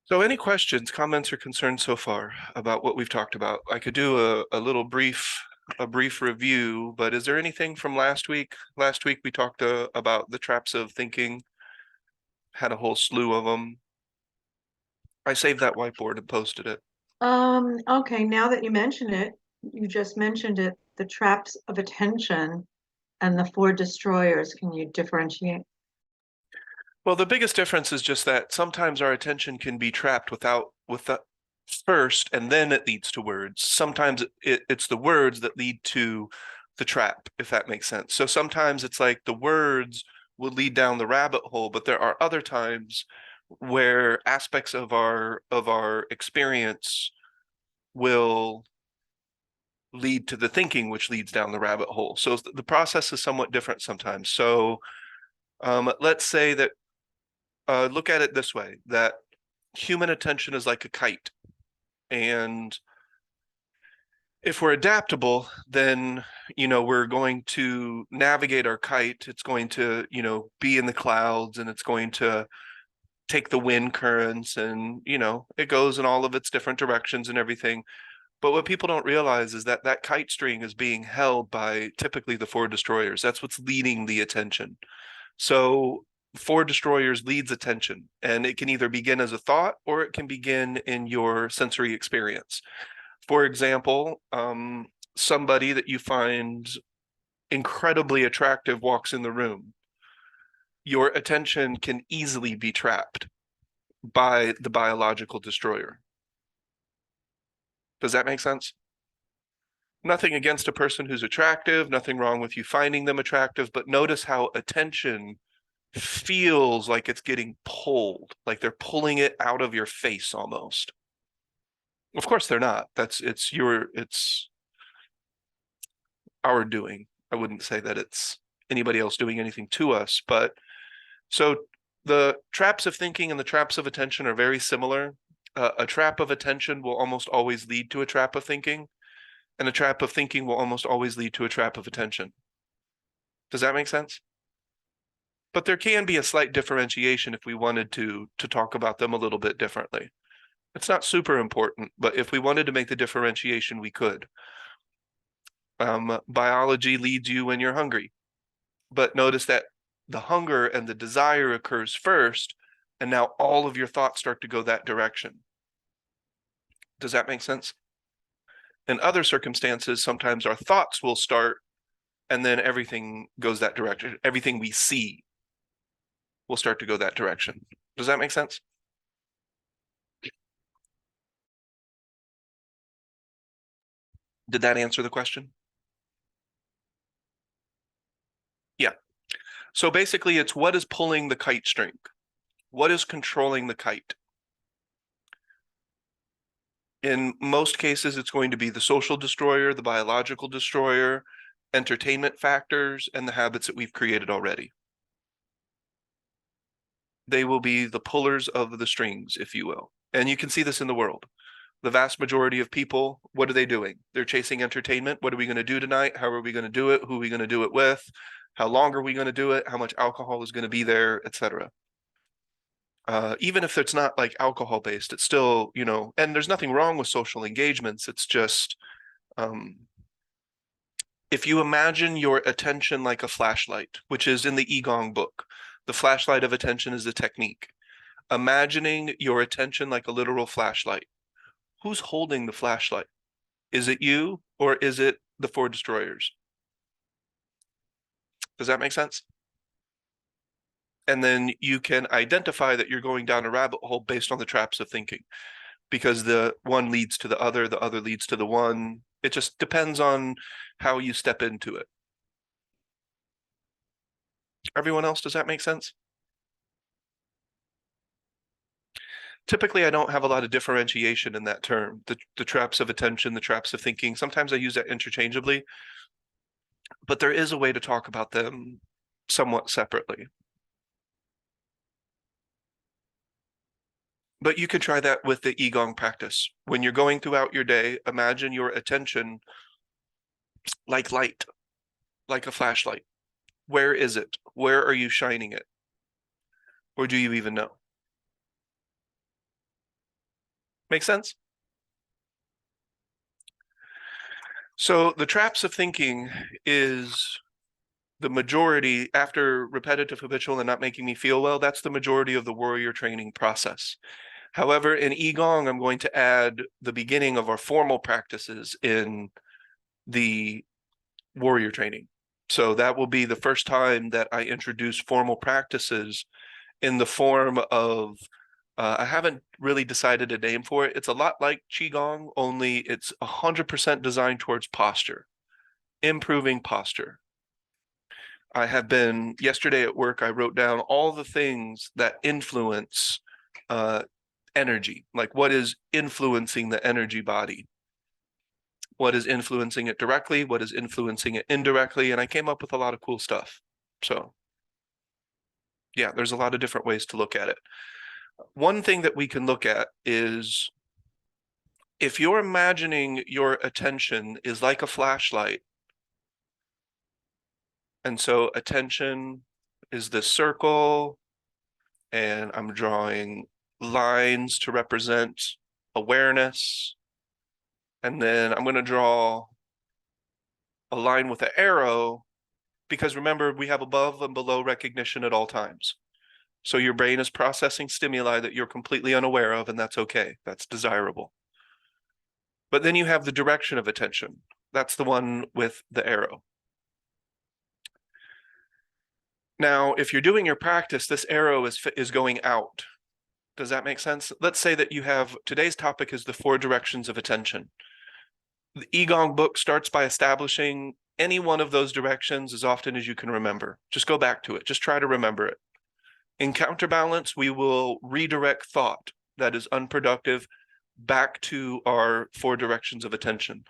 So any questions, comments, or concerns so far about what we've talked about? I could do a brief review, but is there anything from last week? Last week we talked about the traps of thinking, had a whole slew of them. I saved that whiteboard and posted it. Okay, now that you mention it, you just mentioned it, the traps of attention and the four destroyers. Can you differentiate? Well, the biggest difference is just that sometimes our attention can be trapped with the first, and then it leads to words. Sometimes it's the words that lead to the trap, if that makes sense. So sometimes it's like the words will lead down the rabbit hole, but there are other times where aspects of our experience will lead to the thinking, which leads down the rabbit hole. So the process is somewhat different sometimes. So let's say that look at it this way, that human attention is like a kite. And if we're adaptable, then, we're going to navigate our kite. It's going to, be in the clouds, and it's going to take the wind currents, and, it goes in all of its different directions and everything. But what people don't realize is that that kite string is being held by typically the four destroyers. That's what's leading the attention. So four destroyers leads attention, and it can either begin as a thought or it can begin in your sensory experience. For example, somebody that you find incredibly attractive walks in the room. Your attention can easily be trapped by the biological destroyer. Does that make sense? Nothing against a person who's attractive, nothing wrong with you finding them attractive, but notice how attention feels like it's getting pulled, like they're pulling it out of your face almost. Of course they're not. It's our doing. I wouldn't say that it's anybody else doing anything to us, but so the traps of thinking and the traps of attention are very similar. A trap of attention will almost always lead to a trap of thinking, and a trap of thinking will almost always lead to a trap of attention. Does that make sense? But there can be a slight differentiation if we wanted to talk about them a little bit differently. It's not super important, but if we wanted to make the differentiation, we could. Biology leads you when you're hungry, but notice that the hunger and the desire occurs first, and now all of your thoughts start to go that direction. Does that make sense? In other circumstances, sometimes our thoughts will start, and then everything goes that direction. Everything we see will start to go that direction. Does that make sense? Did that answer the question? Yeah. So basically, it's what is pulling the kite string? What is controlling the kite? In most cases, it's going to be the social destroyer, the biological destroyer, entertainment factors, and the habits that we've created already. They will be the pullers of the strings, if you will. And you can see this in the world. The vast majority of people, what are they doing? They're chasing entertainment. What are we going to do tonight? How are we going to do it? Who are we going to do it with? How long are we going to do it? How much alcohol is going to be there, etc. Even if it's not like alcohol based, it's still, and there's nothing wrong with social engagements. It's just, um, if you imagine your attention like a flashlight, which is in the Igong book, the flashlight of attention is a technique. Imagining your attention like a literal flashlight. Who's holding the flashlight? Is it you or is it the four destroyers? Does that make sense? And then you can identify that you're going down a rabbit hole based on the traps of thinking, because the one leads to the other leads to the one. It just depends on how you step into it. Everyone else, does that make sense? Typically, I don't have a lot of differentiation in that term, the traps of attention, the traps of thinking. Sometimes I use that interchangeably, but there is a way to talk about them somewhat separately. But you could try that with the Qigong practice. When you're going throughout your day, imagine your attention like light, like a flashlight. Where is it? Where are you shining it? Or do you even know? Make sense? So the traps of thinking is the majority, after repetitive, habitual, and not making me feel well, that's the majority of the warrior training process. However, in Qigong, I'm going to add the beginning of our formal practices in the warrior training. So that will be the first time that I introduce formal practices in the form of, I haven't really decided a name for it. It's a lot like Qigong, only it's 100% designed towards posture, improving posture. I have been, yesterday at work, I wrote down all the things that influence energy, like what is influencing the energy body, what is influencing it directly, what is influencing it indirectly, and I came up with a lot of cool stuff. So yeah, there's a lot of different ways to look at it. One thing that we can look at is if you're imagining your attention is like a flashlight, and so attention is this circle, and I'm drawing lines to represent awareness. And then I'm going to draw a line with an arrow because remember, we have above and below recognition at all times. So your brain is processing stimuli that you're completely unaware of, and that's okay. That's desirable. But then you have the direction of attention. That's the one with the arrow. Now, if you're doing your practice, this arrow is going out. Does that make sense? Let's say that you have, today's topic is the 4 directions of attention. The Qigong book starts by establishing any one of those directions as often as you can remember. Just go back to it. Just try to remember it. In counterbalance, we will redirect thought that is unproductive back to our 4 directions of attention.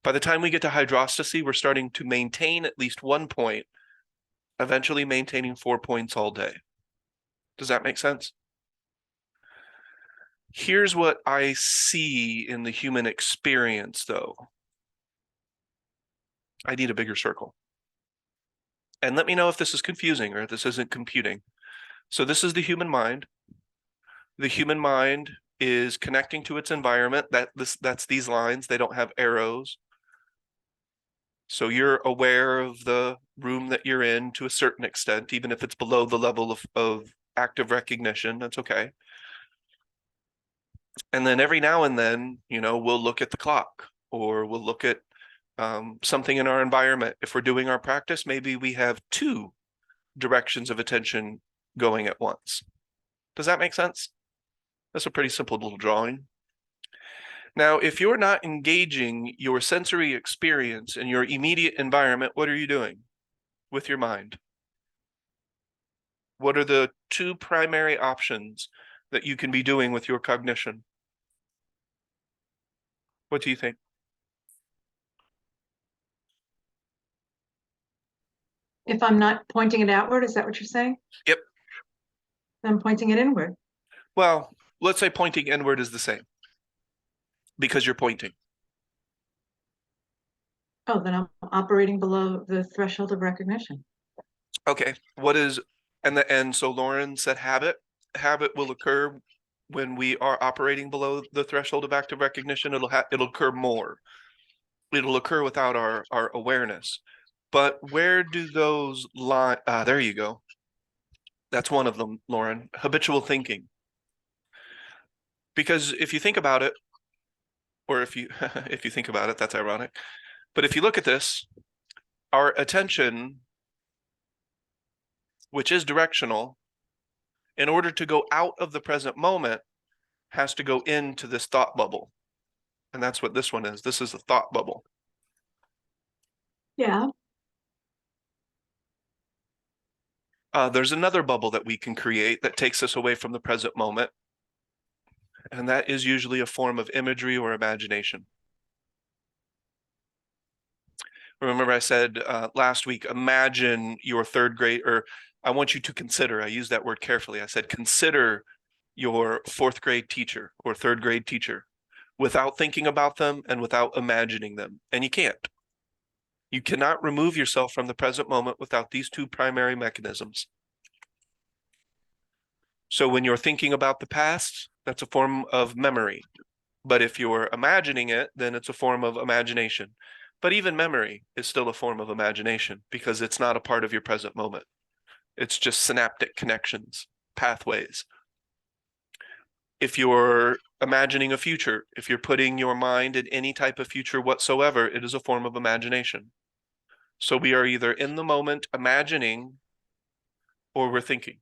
By the time we get to hydrostacy, we're starting to maintain at least 1 point, eventually maintaining 4 points all day. Does that make sense? Here's what I see in the human experience, though. I need a bigger circle. And let me know if this is confusing or if this isn't computing. So this is the human mind. The human mind is connecting to its environment. That's these lines. They don't have arrows. So you're aware of the room that you're in to a certain extent, even if it's below the level of active recognition. That's okay. And then every now and then, we'll look at the clock or we'll look at something in our environment. If we're doing our practice, maybe we have 2 directions of attention going at once. Does that make sense? That's a pretty simple little drawing. Now, if you're not engaging your sensory experience in your immediate environment, what are you doing with your mind? What are the 2 primary options that you can be doing with your cognition? What do you think? If I'm not pointing it outward, is that what you're saying? Yep. I'm pointing it inward. Well, let's say pointing inward is the same because you're pointing. Oh, then I'm operating below the threshold of recognition. Okay. And so Lauren said habit. Habit will occur when we are operating below the threshold of active recognition. It'll occur more. It'll occur without our awareness. But where do those lie? There you go. That's one of them, Lauren. Habitual thinking. Because if you think about it, or if you if you think about it, that's ironic. But if you look at this, our attention, which is directional, in order to go out of the present moment, has to go into this thought bubble. And that's what this one is. This is a thought bubble. Yeah. There's another bubble that we can create that takes us away from the present moment. And that is usually a form of imagery or imagination. Remember I said last week, imagine your 3rd grade, or I want you to consider, I use that word carefully. I said, consider your 4th grade teacher or 3rd grade teacher without thinking about them and without imagining them. And you can't. You cannot remove yourself from the present moment without these 2 primary mechanisms. So when you're thinking about the past, that's a form of memory. But if you're imagining it, then it's a form of imagination. But even memory is still a form of imagination because it's not a part of your present moment. It's just synaptic connections, pathways. If you're imagining a future, if you're putting your mind in any type of future whatsoever, it is a form of imagination. So we are either in the moment imagining or we're thinking.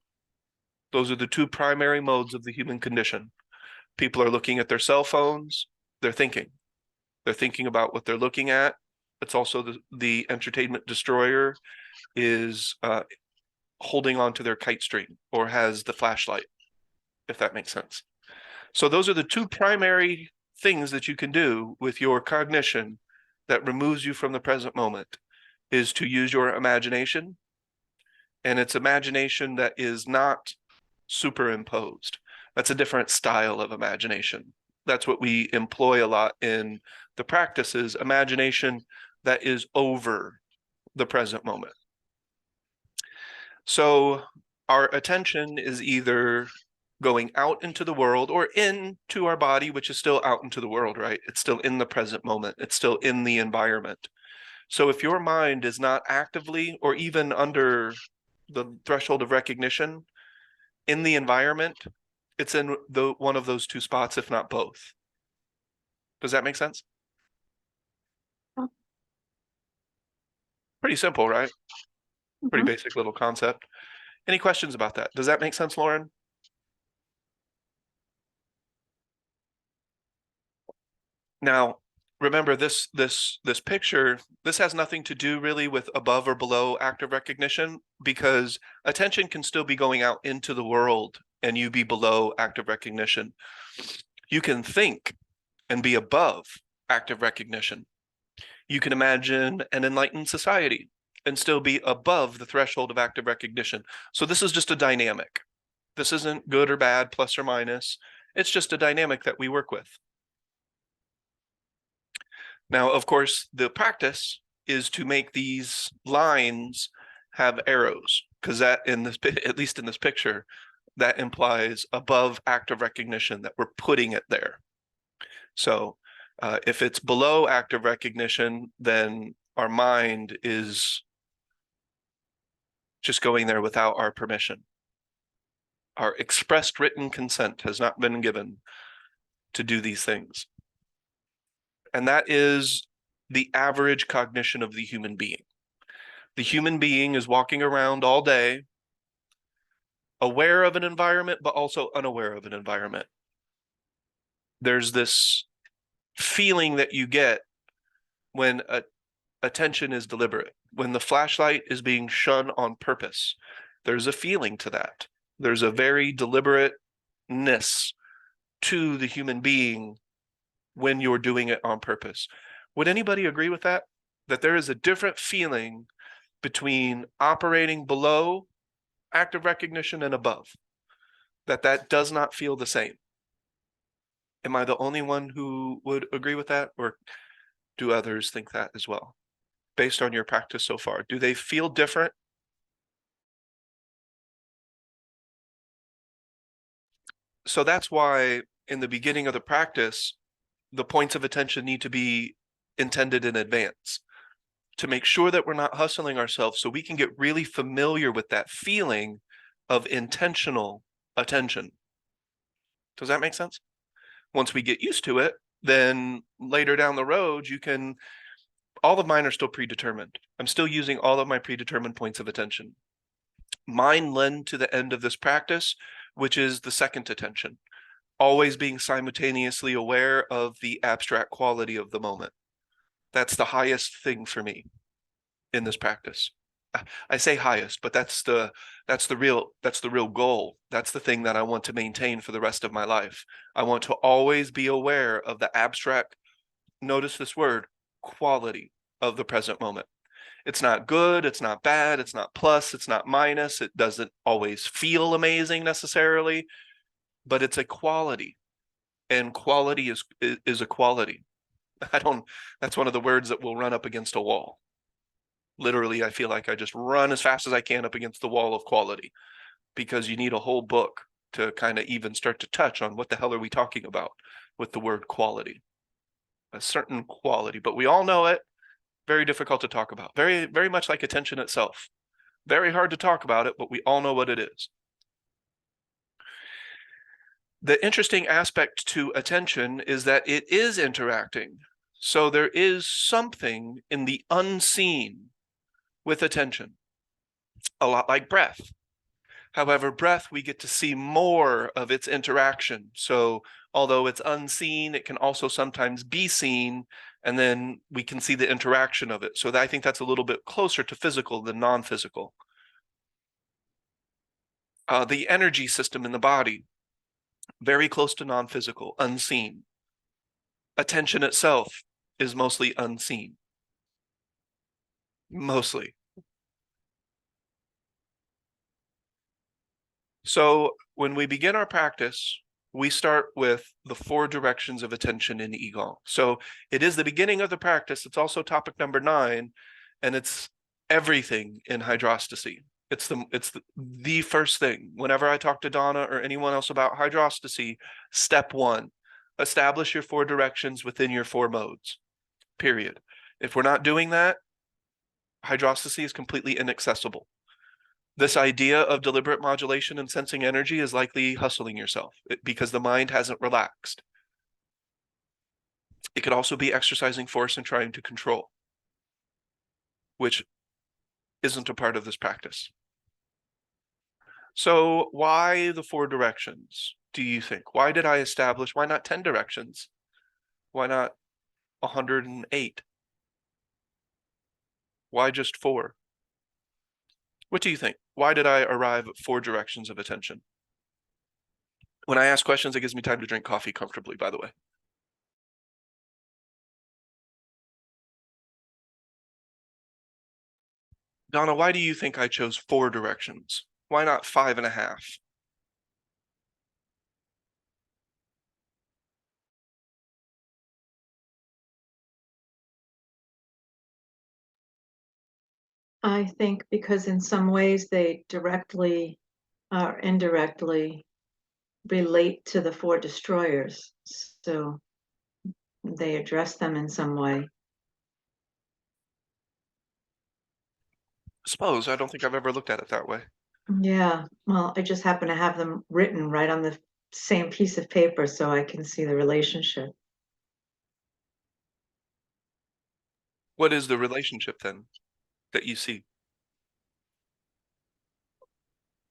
Those are the two primary modes of the human condition. People are looking at their cell phones, they're thinking. They're thinking about what they're looking at. It's also the entertainment destroyer is holding on to their kite string or has the flashlight, if that makes sense. So those are the two primary things that you can do with your cognition that removes you from the present moment, is to use your imagination. And it's imagination that is not superimposed. That's a different style of imagination. That's what we employ a lot in the practices, imagination that is over the present moment. So our attention is either going out into the world or into our body, which is still out into the world, right? It's still in the present moment. It's still in the environment. So if your mind is not actively or even under the threshold of recognition in the environment, it's in one of those two spots, if not both. Does that make sense? Pretty simple, right? Pretty basic little concept. Any questions about that? Does that make sense, Lauren? Now, remember this picture, this has nothing to do really with above or below active recognition, because attention can still be going out into the world and you be below active recognition. You can think and be above active recognition. You can imagine an enlightened society and still be above the threshold of active recognition. So this is just a dynamic. This isn't good or bad, plus or minus. It's just a dynamic that we work with. Now, of course, the practice is to make these lines have arrows, because that in this, at least in this picture, that implies above active recognition, that we're putting it there. So if it's below active recognition, then our mind is just going there without our permission. Our expressed written consent has not been given to do these things. And that is the average cognition of the human being. The human being is walking around all day, aware of an environment, but also unaware of an environment. There's this feeling that you get when attention is deliberate, when the flashlight is being shone on purpose. There's a feeling to that. There's a very deliberateness to the human being when you're doing it on purpose. Would anybody agree with that? That there is a different feeling between operating below active recognition and above, that does not feel the same. Am I the only one who would agree with that, or do others think that as well? Based on your practice so far, do they feel different? So that's why in the beginning of the practice, the points of attention need to be intended in advance to make sure that we're not hustling ourselves, so we can get really familiar with that feeling of intentional attention. Does that make sense? Once we get used to it, then later down the road, all of mine are still predetermined. I'm still using all of my predetermined points of attention. Mine lend to the end of this practice, which is the second attention, always being simultaneously aware of the abstract quality of the moment. That's the highest thing for me in this practice. I say highest, but that's the real goal. That's the thing that I want to maintain for the rest of my life. I want to always be aware of the abstract, notice this word, quality of the present moment. It's not good, it's not bad, it's not plus, it's not minus, it doesn't always feel amazing necessarily, but it's a quality. And quality is a quality. That's one of the words that will run up against a wall. Literally, I feel like I just run as fast as I can up against the wall of quality, because you need a whole book to kind of even start to touch on what the hell are we talking about. with the word quality, a certain quality, but we all know it. Very difficult to talk about. Very, very much like attention itself. Very hard to talk about it, but we all know what it is. The interesting aspect to attention is that it is interacting. So there is something in the unseen with attention, a lot like breath. However, breath, we get to see more of its interaction. So although it's unseen, it can also sometimes be seen, and then we can see the interaction of it. So I think that's a little bit closer to physical than non-physical. The energy system in the body, very close to non-physical, unseen. Attention itself is mostly unseen. Mostly. So when we begin our practice, we start with the 4 directions of attention in Qigong. So it is the beginning of the practice. It's also topic number 9, and it's everything in hydrostacy. It's the first thing. Whenever I talk to Donna or anyone else about hydrostacy, step 1, establish your 4 directions within your 4 modes, period. If we're not doing that, hydrostacy is completely inaccessible. This idea of deliberate modulation and sensing energy is likely hustling yourself because the mind hasn't relaxed. It could also be exercising force and trying to control, which isn't a part of this practice. So why the 4 directions, do you think? Why did I establish, why not 10 directions? Why not 108? Why just 4? What do you think? Why did I arrive at 4 directions of attention? When I ask questions, it gives me time to drink coffee comfortably, by the way. Donna, why do you think I chose 4 directions? Why not 5.5? I think because in some ways they directly or indirectly relate to the 4 destroyers. So they address them in some way. Suppose. I don't think I've ever looked at it that way. Yeah, well, I just happen to have them written right on the same piece of paper so I can see the relationship. What is the relationship then that you see?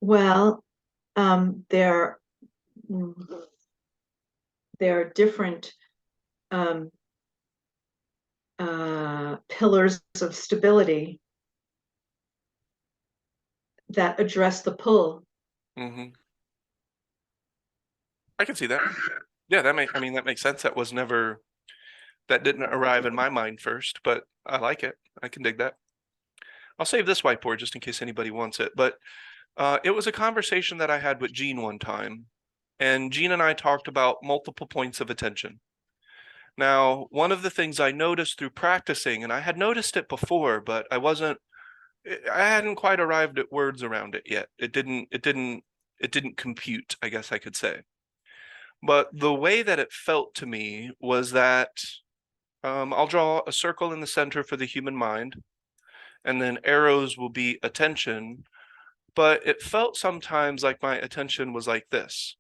Well, there are different um, pillars of stability that address the pull. Mm-hmm. I can see that. Yeah, that makes sense. That didn't arrive in my mind first, but I like it. I can dig that. I'll save this whiteboard just in case anybody wants it. But it was a conversation that I had with Jean one time, and Jean and I talked about multiple points of attention. Now, one of the things I noticed through practicing, and I had noticed it before, but I hadn't quite arrived at words around it yet. It didn't compute, I guess I could say. But the way that it felt to me was that I'll draw a circle in the center for the human mind, and then arrows will be attention. But it felt sometimes like my attention was like this.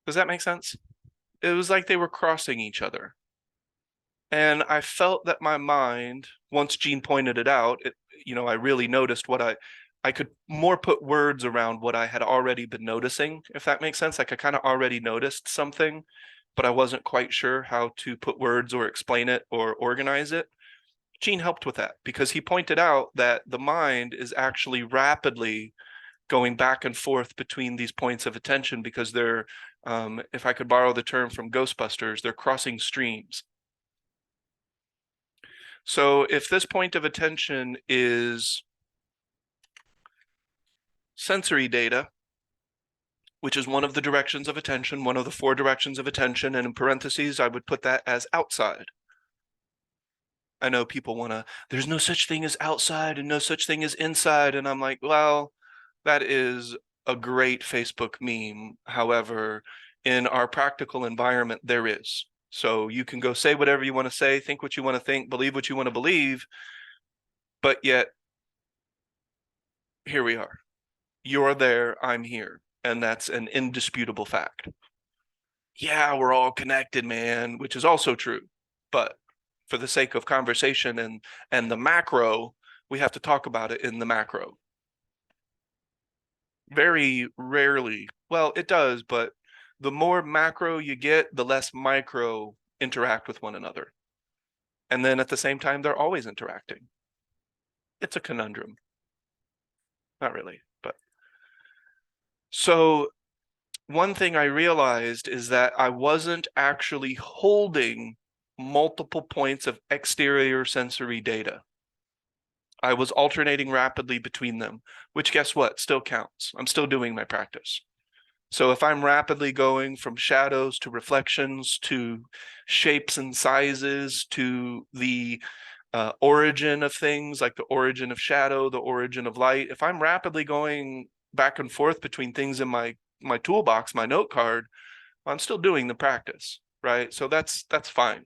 Does that make sense? It was like they were crossing each other. And I felt that my mind, once Jean pointed it out, I really noticed I could more put words around what I had already been noticing, if that makes sense. Like I kind of already noticed something, but I wasn't quite sure how to put words or explain it or organize it. Jean helped with that because he pointed out that the mind is actually rapidly going back and forth between these points of attention because they're, if I could borrow the term from Ghostbusters, they're crossing streams. So if this point of attention is sensory data, which is one of the directions of attention, one of the 4 directions of attention, and in parentheses, I would put that as outside. I know people there's no such thing as outside and no such thing as inside. And I'm like, well, That is a great Facebook meme. However, in our practical environment, there is. So you can go say whatever you want to say, think what you want to think, believe what you want to believe, but yet here we are. You're there, I'm here, and that's an indisputable fact. Yeah, we're all connected, man, which is also true. But for the sake of conversation and the macro, we have to talk about it in the macro. Very rarely, well, it does, but the more macro you get, the less micro interact with one another. And then at the same time, they're always interacting. It's a conundrum. Not really, but so one thing I realized is that I wasn't actually holding multiple points of exterior sensory data. I was alternating rapidly between them, which guess what? Still counts. I'm still doing my practice. So if I'm rapidly going from shadows to reflections to shapes and sizes to the origin of things, like the origin of shadow, the origin of light, if I'm rapidly going back and forth between things in my toolbox, my note card, I'm still doing the practice, right? So that's fine.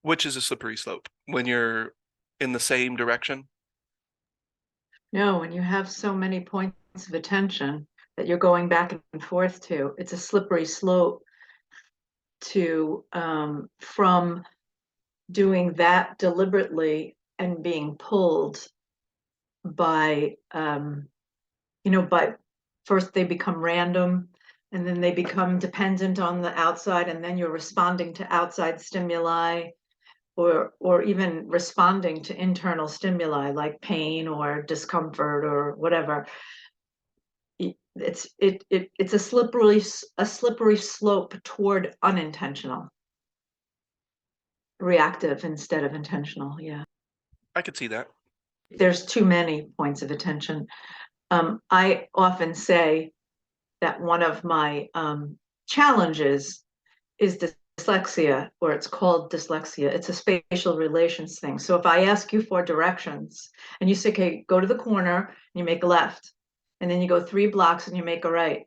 Which is a slippery slope when you're in the same direction. No, when you have so many points of attention that you're going back and forth to, it's a slippery slope to from doing that deliberately and being pulled by by first they become random and then they become dependent on the outside and then you're responding to outside stimuli or even responding to internal stimuli like pain or discomfort or whatever. It's a slippery slope toward unintentional, reactive instead of intentional. Yeah, I could see that. there's too many points of attention. I often say that one of my challenges is dyslexia, or it's called dyslexia. It's a spatial relations thing. So if I ask you for directions and you say, okay, go to the corner and you make a left, and then you go 3 blocks and you make a right,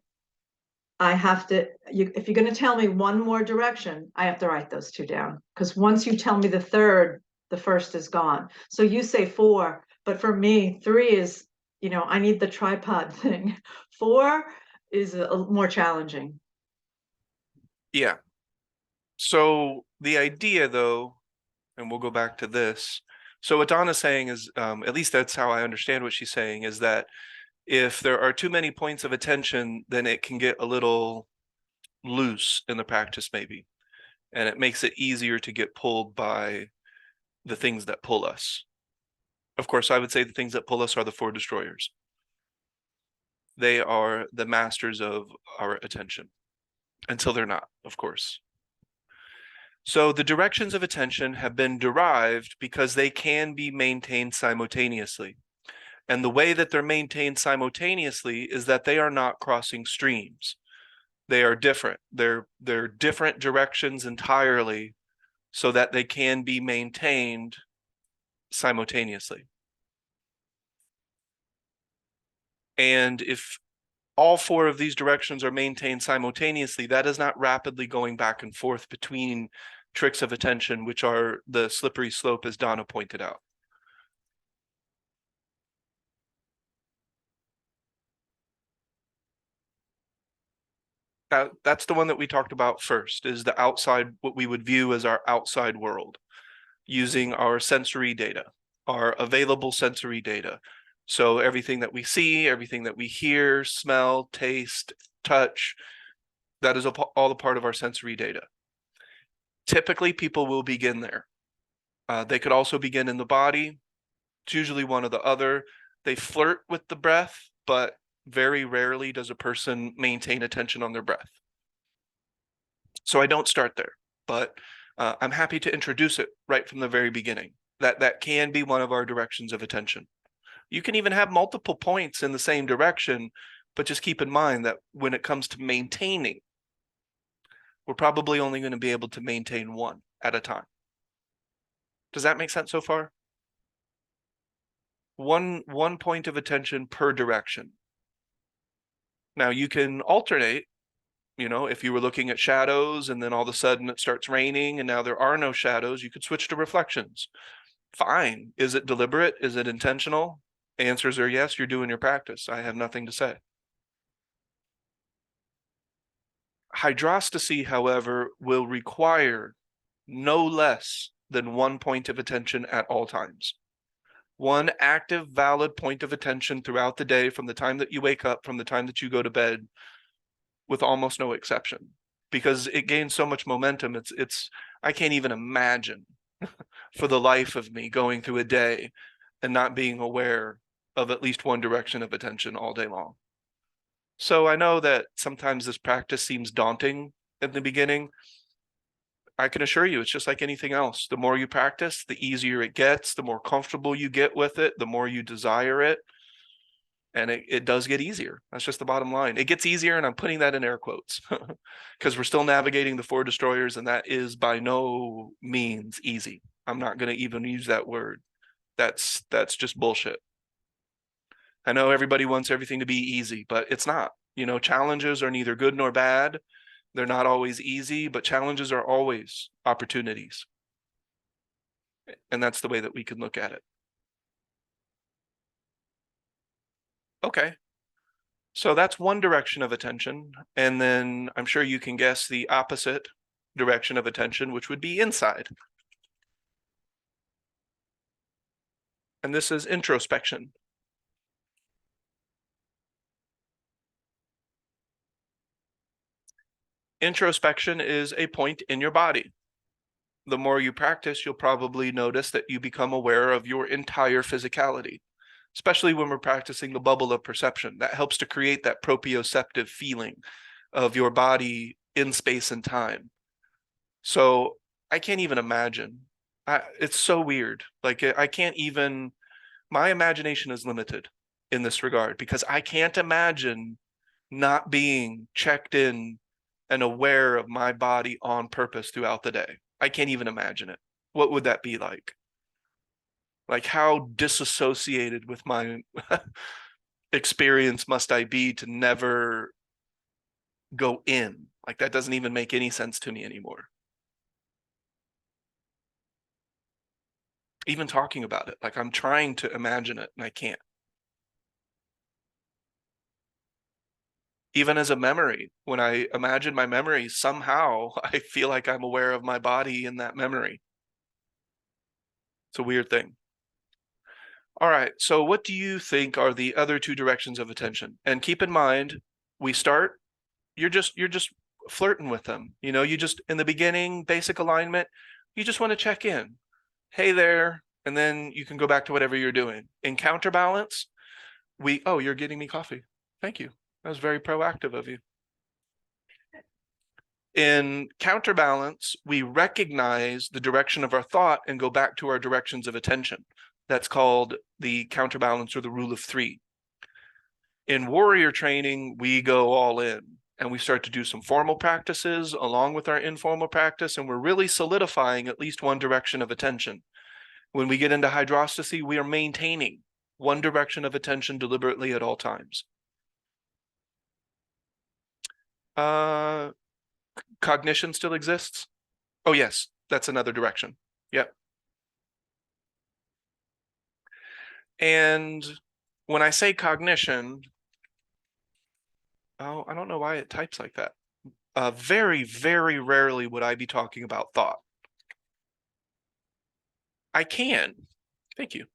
I have to, if you're going to tell me one more direction, I have to write those 2 down. Because once you tell me the third, the first is gone. So you say 4, but for me, 3 is, I need the tripod thing. 4 is more challenging. Yeah. So the idea, though, and we'll go back to this. So what Donna's saying is, at least that's how I understand what she's saying, is that if there are too many points of attention, then it can get a little loose in the practice, maybe, and it makes it easier to get pulled by the things that pull us. Of course, I would say the things that pull us are the 4 destroyers. They are the masters of our attention until they're not, of course. So the directions of attention have been derived because they can be maintained simultaneously. And the way that they're maintained simultaneously is that they are not crossing streams. They are different. They're different directions entirely so that they can be maintained simultaneously. And if all 4 of these directions are maintained simultaneously, that is not rapidly going back and forth between tricks of attention, which are the slippery slope, as Donna pointed out. That's the one that we talked about first, is the outside, what we would view as our outside world, using our sensory data, our available sensory data. So everything that we see, everything that we hear, smell, taste, touch, that is all a part of our sensory data. Typically, people will begin there. They could also begin in the body. It's usually one or the other. They flirt with the breath, but very rarely does a person maintain attention on their breath. So I don't start there, but I'm happy to introduce it right from the very beginning. That can be one of our directions of attention. You can even have multiple points in the same direction, but just keep in mind that when it comes to maintaining, we're probably only going to be able to maintain one at a time. Does that make sense so far? one point of attention per direction. Now you can alternate, if you were looking at shadows and then all of a sudden it starts raining and now there are no shadows, you could switch to reflections. Fine. Is it deliberate? Is it intentional? Answers are yes, you're doing your practice. I have nothing to say. Hydrostacy, however, will require no less than one point of attention at all times. One active, valid point of attention throughout the day, from the time that you wake up, from the time that you go to bed, with almost no exception, because it gains so much momentum. I can't even imagine for the life of me going through a day and not being aware of at least one direction of attention all day long. So I know that sometimes this practice seems daunting in the beginning. I can assure you, it's just like anything else. The more you practice, the easier it gets, the more comfortable you get with it, the more you desire it. And it does get easier. That's just the bottom line. It gets easier, and I'm putting that in air quotes because we're still navigating the four destroyers, and that is by no means easy. I'm not going to even use that word. That's just bullshit. I know everybody wants everything to be easy, but it's not. Challenges are neither good nor bad. They're not always easy, but challenges are always opportunities. And that's the way that we can look at it. Okay. So that's one direction of attention. And then I'm sure you can guess the opposite direction of attention, which would be inside. And this is introspection. Introspection is a point in your body. The more you practice, you'll probably notice that you become aware of your entire physicality, especially when we're practicing the bubble of perception. That helps to create that proprioceptive feeling of your body in space and time. So I can't even imagine. It's so weird. Like I can't even, my imagination is limited in this regard because I can't imagine not being checked in and aware of my body on purpose throughout the day. I can't even imagine it. What would that be like? Like how disassociated with my experience must I be to never go in? Like that doesn't even make any sense to me anymore. Even talking about it, like I'm trying to imagine it and I can't. Even as a memory, when I imagine my memory, somehow I feel like I'm aware of my body in that memory. It's a weird thing. All right, so what do you think are the other two directions of attention? And keep in mind, you're just flirting with them. You just, in the beginning, basic alignment, you just want to check in. Hey there, and then you can go back to whatever you're doing. In counterbalance, oh, you're getting me coffee. Thank you. That was very proactive of you. In counterbalance, we recognize the direction of our thought and go back to our directions of attention. That's called the counterbalance or the rule of three. In warrior training, we go all in and we start to do some formal practices along with our informal practice, and we're really solidifying at least one direction of attention. When we get into hydrostacy, we are maintaining one direction of attention deliberately at all times. Cognition still exists? Oh, yes, that's another direction. Yep. And when I say cognition, oh, I don't know why it types like that. Very, very rarely would I be talking about thought. I can. Thank you.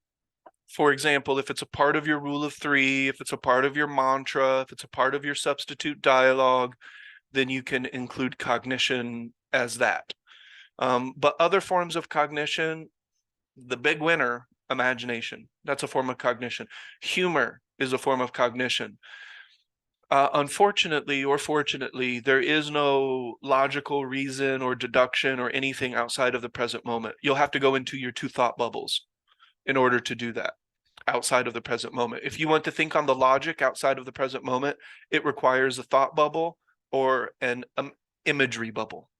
For example, if it's a part of your rule of three, if it's a part of your mantra, if it's a part of your substitute dialogue, then you can include cognition as that. But other forms of cognition, the big winner, imagination. That's a form of cognition. Humor is a form of cognition. Unfortunately or fortunately, there is no logical reason or deduction or anything outside of the present moment. You'll have to go into your two thought bubbles in order to do that outside of the present moment. If you want to think on the logic outside of the present moment, it requires a thought bubble or an imagery bubble.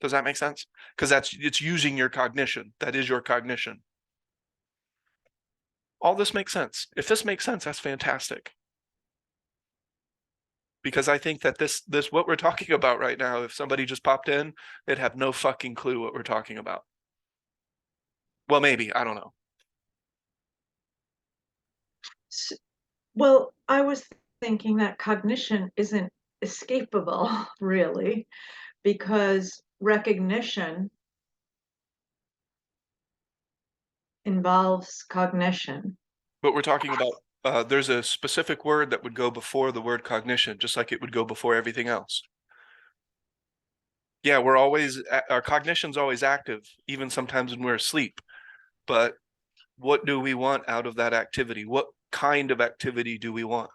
Does that make sense? Because it's using your cognition. That is your cognition. All this makes sense. If this makes sense, that's fantastic. Because I think that this what we're talking about right now, if somebody just popped in, they'd have no fucking clue what we're talking about. Well, maybe, I don't know. Well, I was thinking that cognition isn't escapable, really, because recognition involves cognition. But we're talking about there's a specific word that would go before the word cognition, just like it would go before everything else. Yeah, our cognition's always active, even sometimes when we're asleep. But what do we want out of that activity? What kind of activity do we want?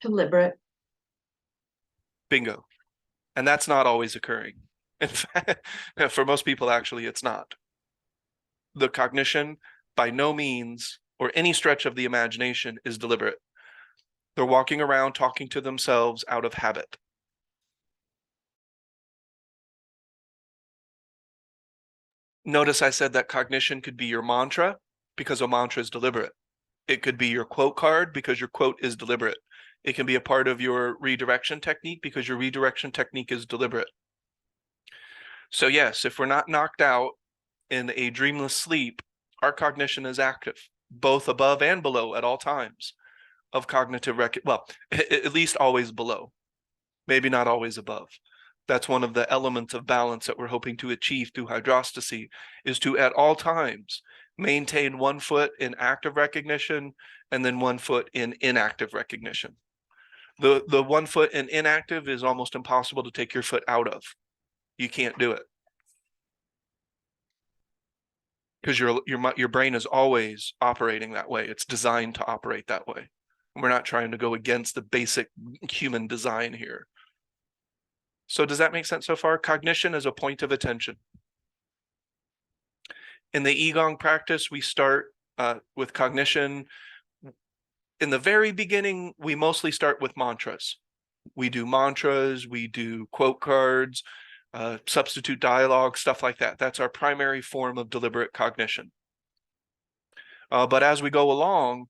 Deliberate. Bingo. And that's not always occurring. In fact, for most people, actually, it's not. The cognition, by no means, or any stretch of the imagination, is deliberate. They're walking around talking to themselves out of habit. Notice I said that cognition could be your mantra because a mantra is deliberate. It could be your quote card because your quote is deliberate. It can be a part of your redirection technique because your redirection technique is deliberate. So yes, if we're not knocked out in a dreamless sleep, our cognition is active, both above and below at all times of cognitive well, at least always below, maybe not always above. That's one of the elements of balance that we're hoping to achieve through hydrostacy, is to at all times maintain 1 foot in active recognition and then 1 foot in inactive recognition. The 1 foot in inactive is almost impossible to take your foot out of. You can't do it because your brain is always operating that way. It's designed to operate that way. We're not trying to go against the basic human design here. So does that make sense so far? Cognition is a point of attention. In the Qigong practice, we start with cognition. In the very beginning, we mostly start with mantras. We do mantras, we do quote cards, substitute dialogue, stuff like that. That's our primary form of deliberate cognition. But as we go along,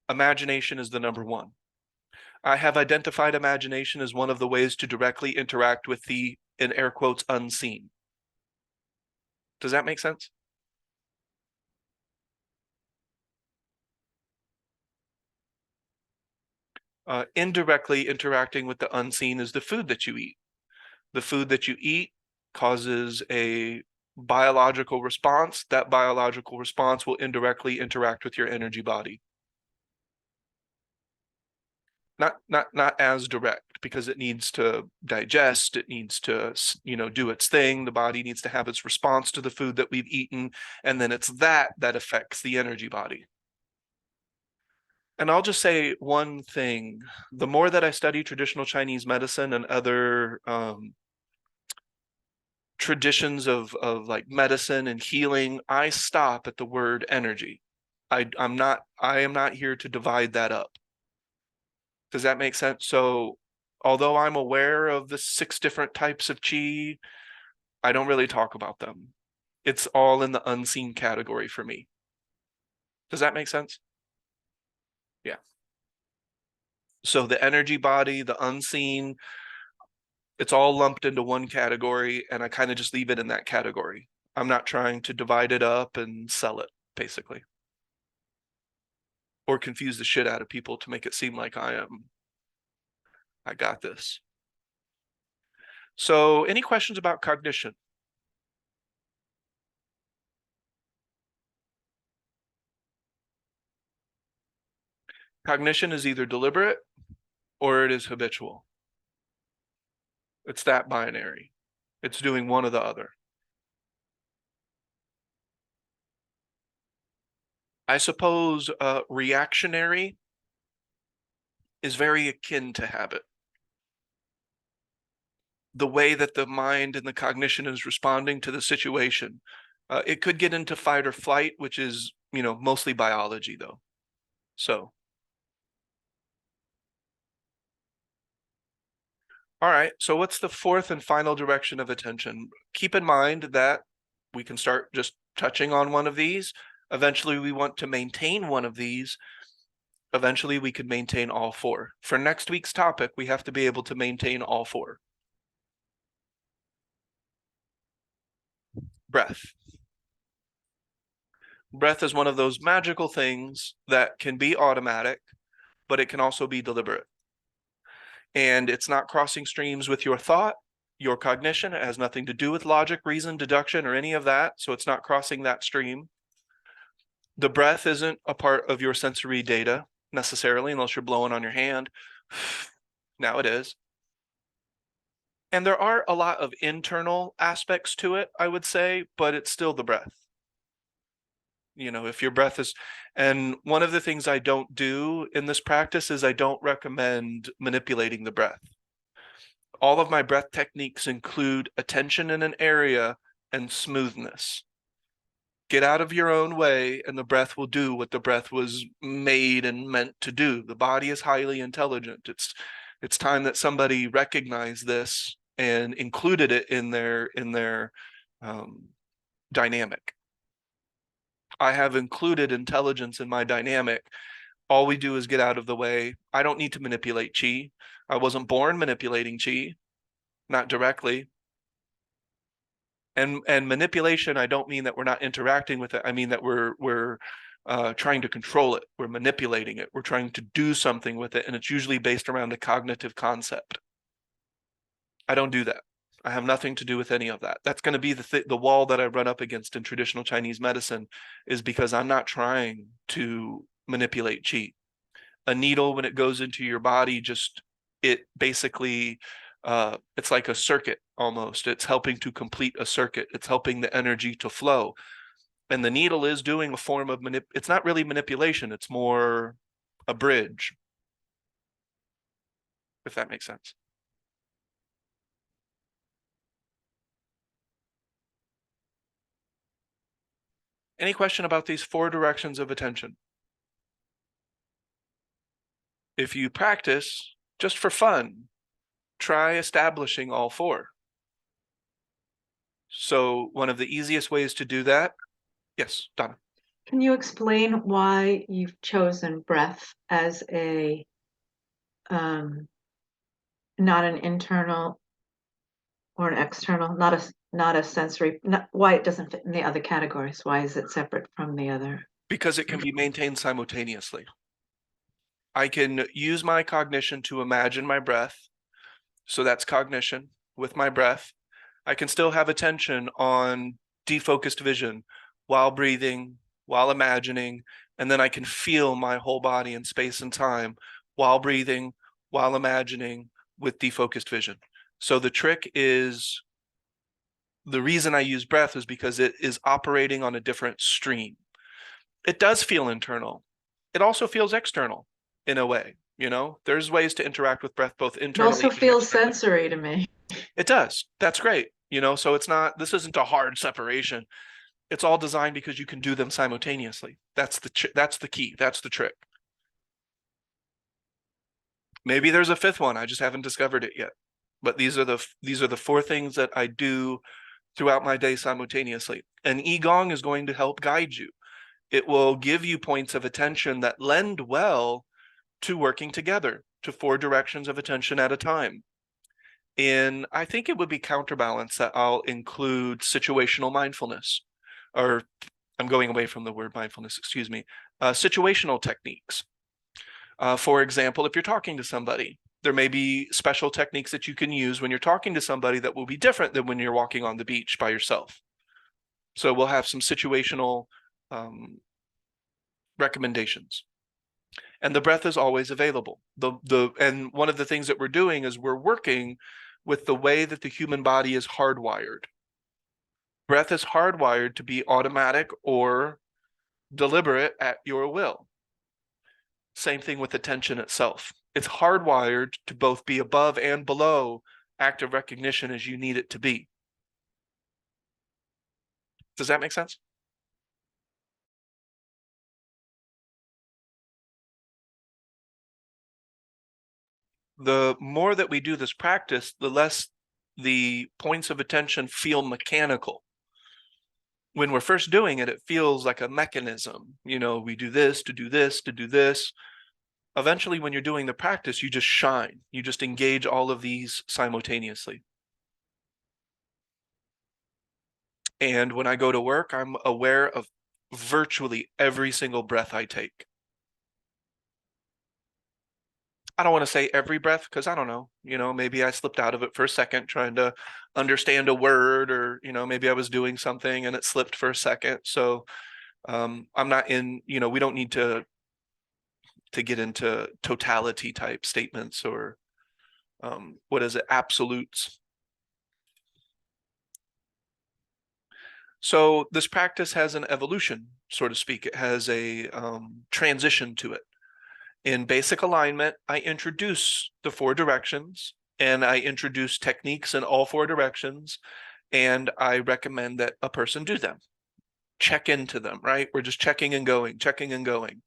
imagination is the number one. I have identified imagination as one of the ways to directly interact with the, in air quotes, unseen. Does that make sense? Indirectly interacting with the unseen is the food that you eat. The food that you eat causes a biological response. That biological response will indirectly interact with your energy body. Not as direct, because it needs to digest, it needs to, do its thing. The body needs to have its response to the food that we've eaten, and then it's that affects the energy body. And I'll just say one thing. The more that I study traditional Chinese medicine and other traditions of like medicine and healing, I stop at the word energy. I am not here to divide that up. Does that make sense? So although I'm aware of the 6 different types of qi, I don't really talk about them. It's all in the unseen category for me. Does that make sense? Yeah. So the energy body, the unseen, it's all lumped into one category, and I kind of just leave it in that category. I'm not trying to divide it up and sell it, basically, or confuse the shit out of people to make it seem like I got this. So any questions about cognition? Cognition is either deliberate or it is habitual. It's that binary. It's doing one or the other. I suppose reactionary is very akin to habit. The way that the mind and the cognition is responding to the situation. It could get into fight or flight, which is, mostly biology though. So, all right. So what's the 4th and final direction of attention? Keep in mind that we can start just touching on one of these. Eventually, we want to maintain one of these. Eventually, we could maintain all four. For next week's topic, we have to be able to maintain all four. Breath. Breath is one of those magical things that can be automatic, but it can also be deliberate. And it's not crossing streams with your thought, your cognition. It has nothing to do with logic, reason, deduction, or any of that. So it's not crossing that stream. The breath isn't a part of your sensory data necessarily, unless you're blowing on your hand. Now it is. And there are a lot of internal aspects to it, I would say, but it's still the breath. You know, if your breath is, and one of the things I don't do in this practice is I don't recommend manipulating the breath. All of my breath techniques include attention in an area and smoothness. Get out of your own way and the breath will do what the breath was made and meant to do. The body is highly intelligent. It's time that somebody recognized this and included it in their dynamic. I have included intelligence in my dynamic. All we do is get out of the way. I don't need to manipulate chi. I wasn't born manipulating chi, not directly. And manipulation, I don't mean that we're not interacting with it. I mean that we're trying to control it. We're manipulating it. We're trying to do something with it, and it's usually based around a cognitive concept. I don't do that. I have nothing to do with any of that. That's going to be the wall that I run up against in traditional Chinese medicine, is because I'm not trying to manipulate qi. A needle, when it goes into your body, it basically, it's like a circuit almost. It's helping to complete a circuit. It's helping the energy to flow. And the needle is doing a form of it's not really manipulation. It's more a bridge, if that makes sense. Any question about these 4 directions of attention? If you practice just for fun, try establishing all 4. So one of the easiest ways to do that, yes, Donna. Can you explain why you've chosen breath as a not an internal or an external, not a sensory, why it doesn't fit in the other categories? Why is it separate from the other? Because it can be maintained simultaneously. I can use my cognition to imagine my breath. So that's cognition with my breath. I can still have attention on defocused vision while breathing, while imagining, and then I can feel my whole body in space and time while breathing, while imagining, with defocused vision. So the trick is, the reason I use breath is because it is operating on a different stream. It does feel internal. It also feels external in a way. You know, there's ways to interact with breath both It internally also and feels externally. sensory to me. It does. That's great. You know, so this isn't a hard separation. It's all designed because you can do them simultaneously. That's the key. That's the trick. Maybe there's a 5th one. I just haven't discovered it yet. But these are the 4 things that I do throughout my day simultaneously. And Qigong is going to help guide you. It will give you points of attention that lend well to working together, to 4 directions of attention at a time. And I think it would be counterbalanced that I'll include situational mindfulness, or I'm going away from the word mindfulness, excuse me, situational techniques. For example, if you're talking to somebody, there may be special techniques that you can use when you're talking to somebody that will be different than when you're walking on the beach by yourself. So we'll have some situational recommendations. And the breath is always available. And one of the things that we're doing is we're working with the way that the human body is hardwired. Breath is hardwired to be automatic or deliberate at your will. Same thing with attention itself. It's hardwired to both be above and below active recognition as you need it to be. Does that make sense? The more that we do this practice, the less the points of attention feel mechanical. when we're first doing it, it feels like a mechanism. You know, we do this to do this to do this. Eventually, when you're doing the practice, you just shine. You just engage all of these simultaneously. And when I go to work, I'm aware of virtually every single breath I take. I don't want to say every breath because I don't know, maybe I slipped out of it for a second trying to understand a word, or, maybe I was doing something and it slipped for a second. So I'm not in, we don't need to get into totality type statements or what is it, absolutes. So this practice has an evolution, so to speak. It has a transition to it. In basic alignment, I introduce the 4 directions and I introduce techniques in all 4 directions, and I recommend that a person do them. Check into them, right? We're just checking and going, checking and going.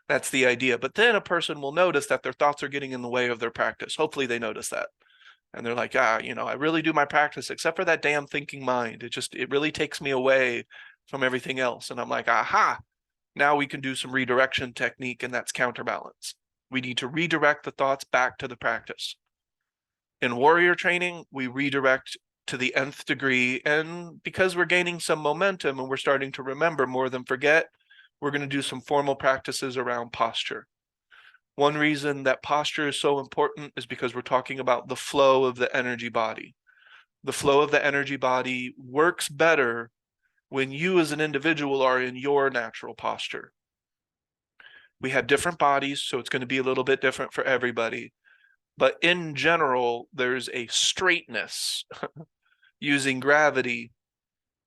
That's the idea. But then a person will notice that their thoughts are getting in the way of their practice. Hopefully they notice that. And they're like, I really do my practice, except for that damn thinking mind. It really takes me away from everything else. And I'm like, aha, now we can do some redirection technique, and that's counterbalance. We need to redirect the thoughts back to the practice. In warrior training, we redirect to the nth degree. And because we're gaining some momentum and we're starting to remember more than forget, we're going to do some formal practices around posture. One reason that posture is so important is because we're talking about the flow of the energy body. The flow of the energy body works better when you as an individual are in your natural posture. We have different bodies, so it's going to be a little bit different for everybody. But in general, there's a straightness using gravity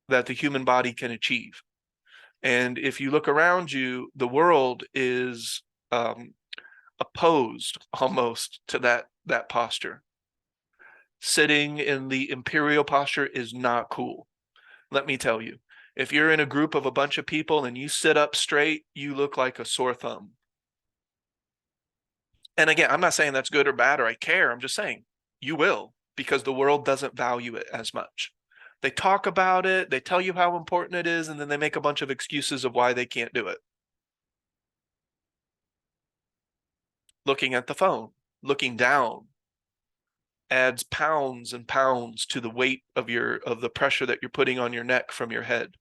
that the human body can achieve. And if you look around you, the world is opposed almost to that posture. Sitting in the imperial posture is not cool. Let me tell you, if you're in a group of a bunch of people and you sit up straight, you look like a sore thumb. And again, I'm not saying that's good or bad or I care. I'm just saying you will, because the world doesn't value it as much. They talk about it, they tell you how important it is, and then they make a bunch of excuses of why they can't do it. Looking at the phone, looking down, adds pounds and pounds to the weight of the pressure that you're putting on your neck from your head.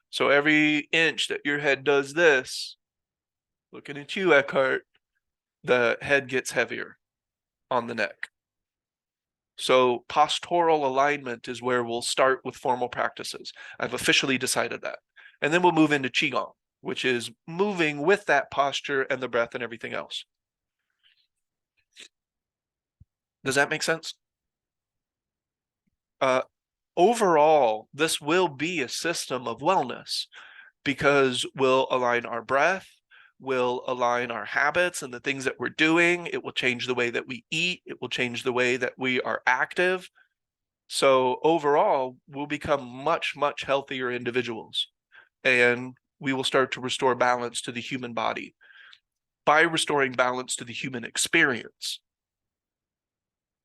So every inch that your head does this, looking at you, Eckhart, the head gets heavier on the neck. So postural alignment is where we'll start with formal practices. I've officially decided that. And then we'll move into Qigong, which is moving with that posture and the breath and everything else. Does that make sense? Overall, this will be a system of wellness because we'll align our breath, we'll align our habits and the things that we're doing. It will change the way that we eat. It will change the way that we are active. So overall, we'll become much, much healthier individuals, and we will start to restore balance to the human body by restoring balance to the human experience.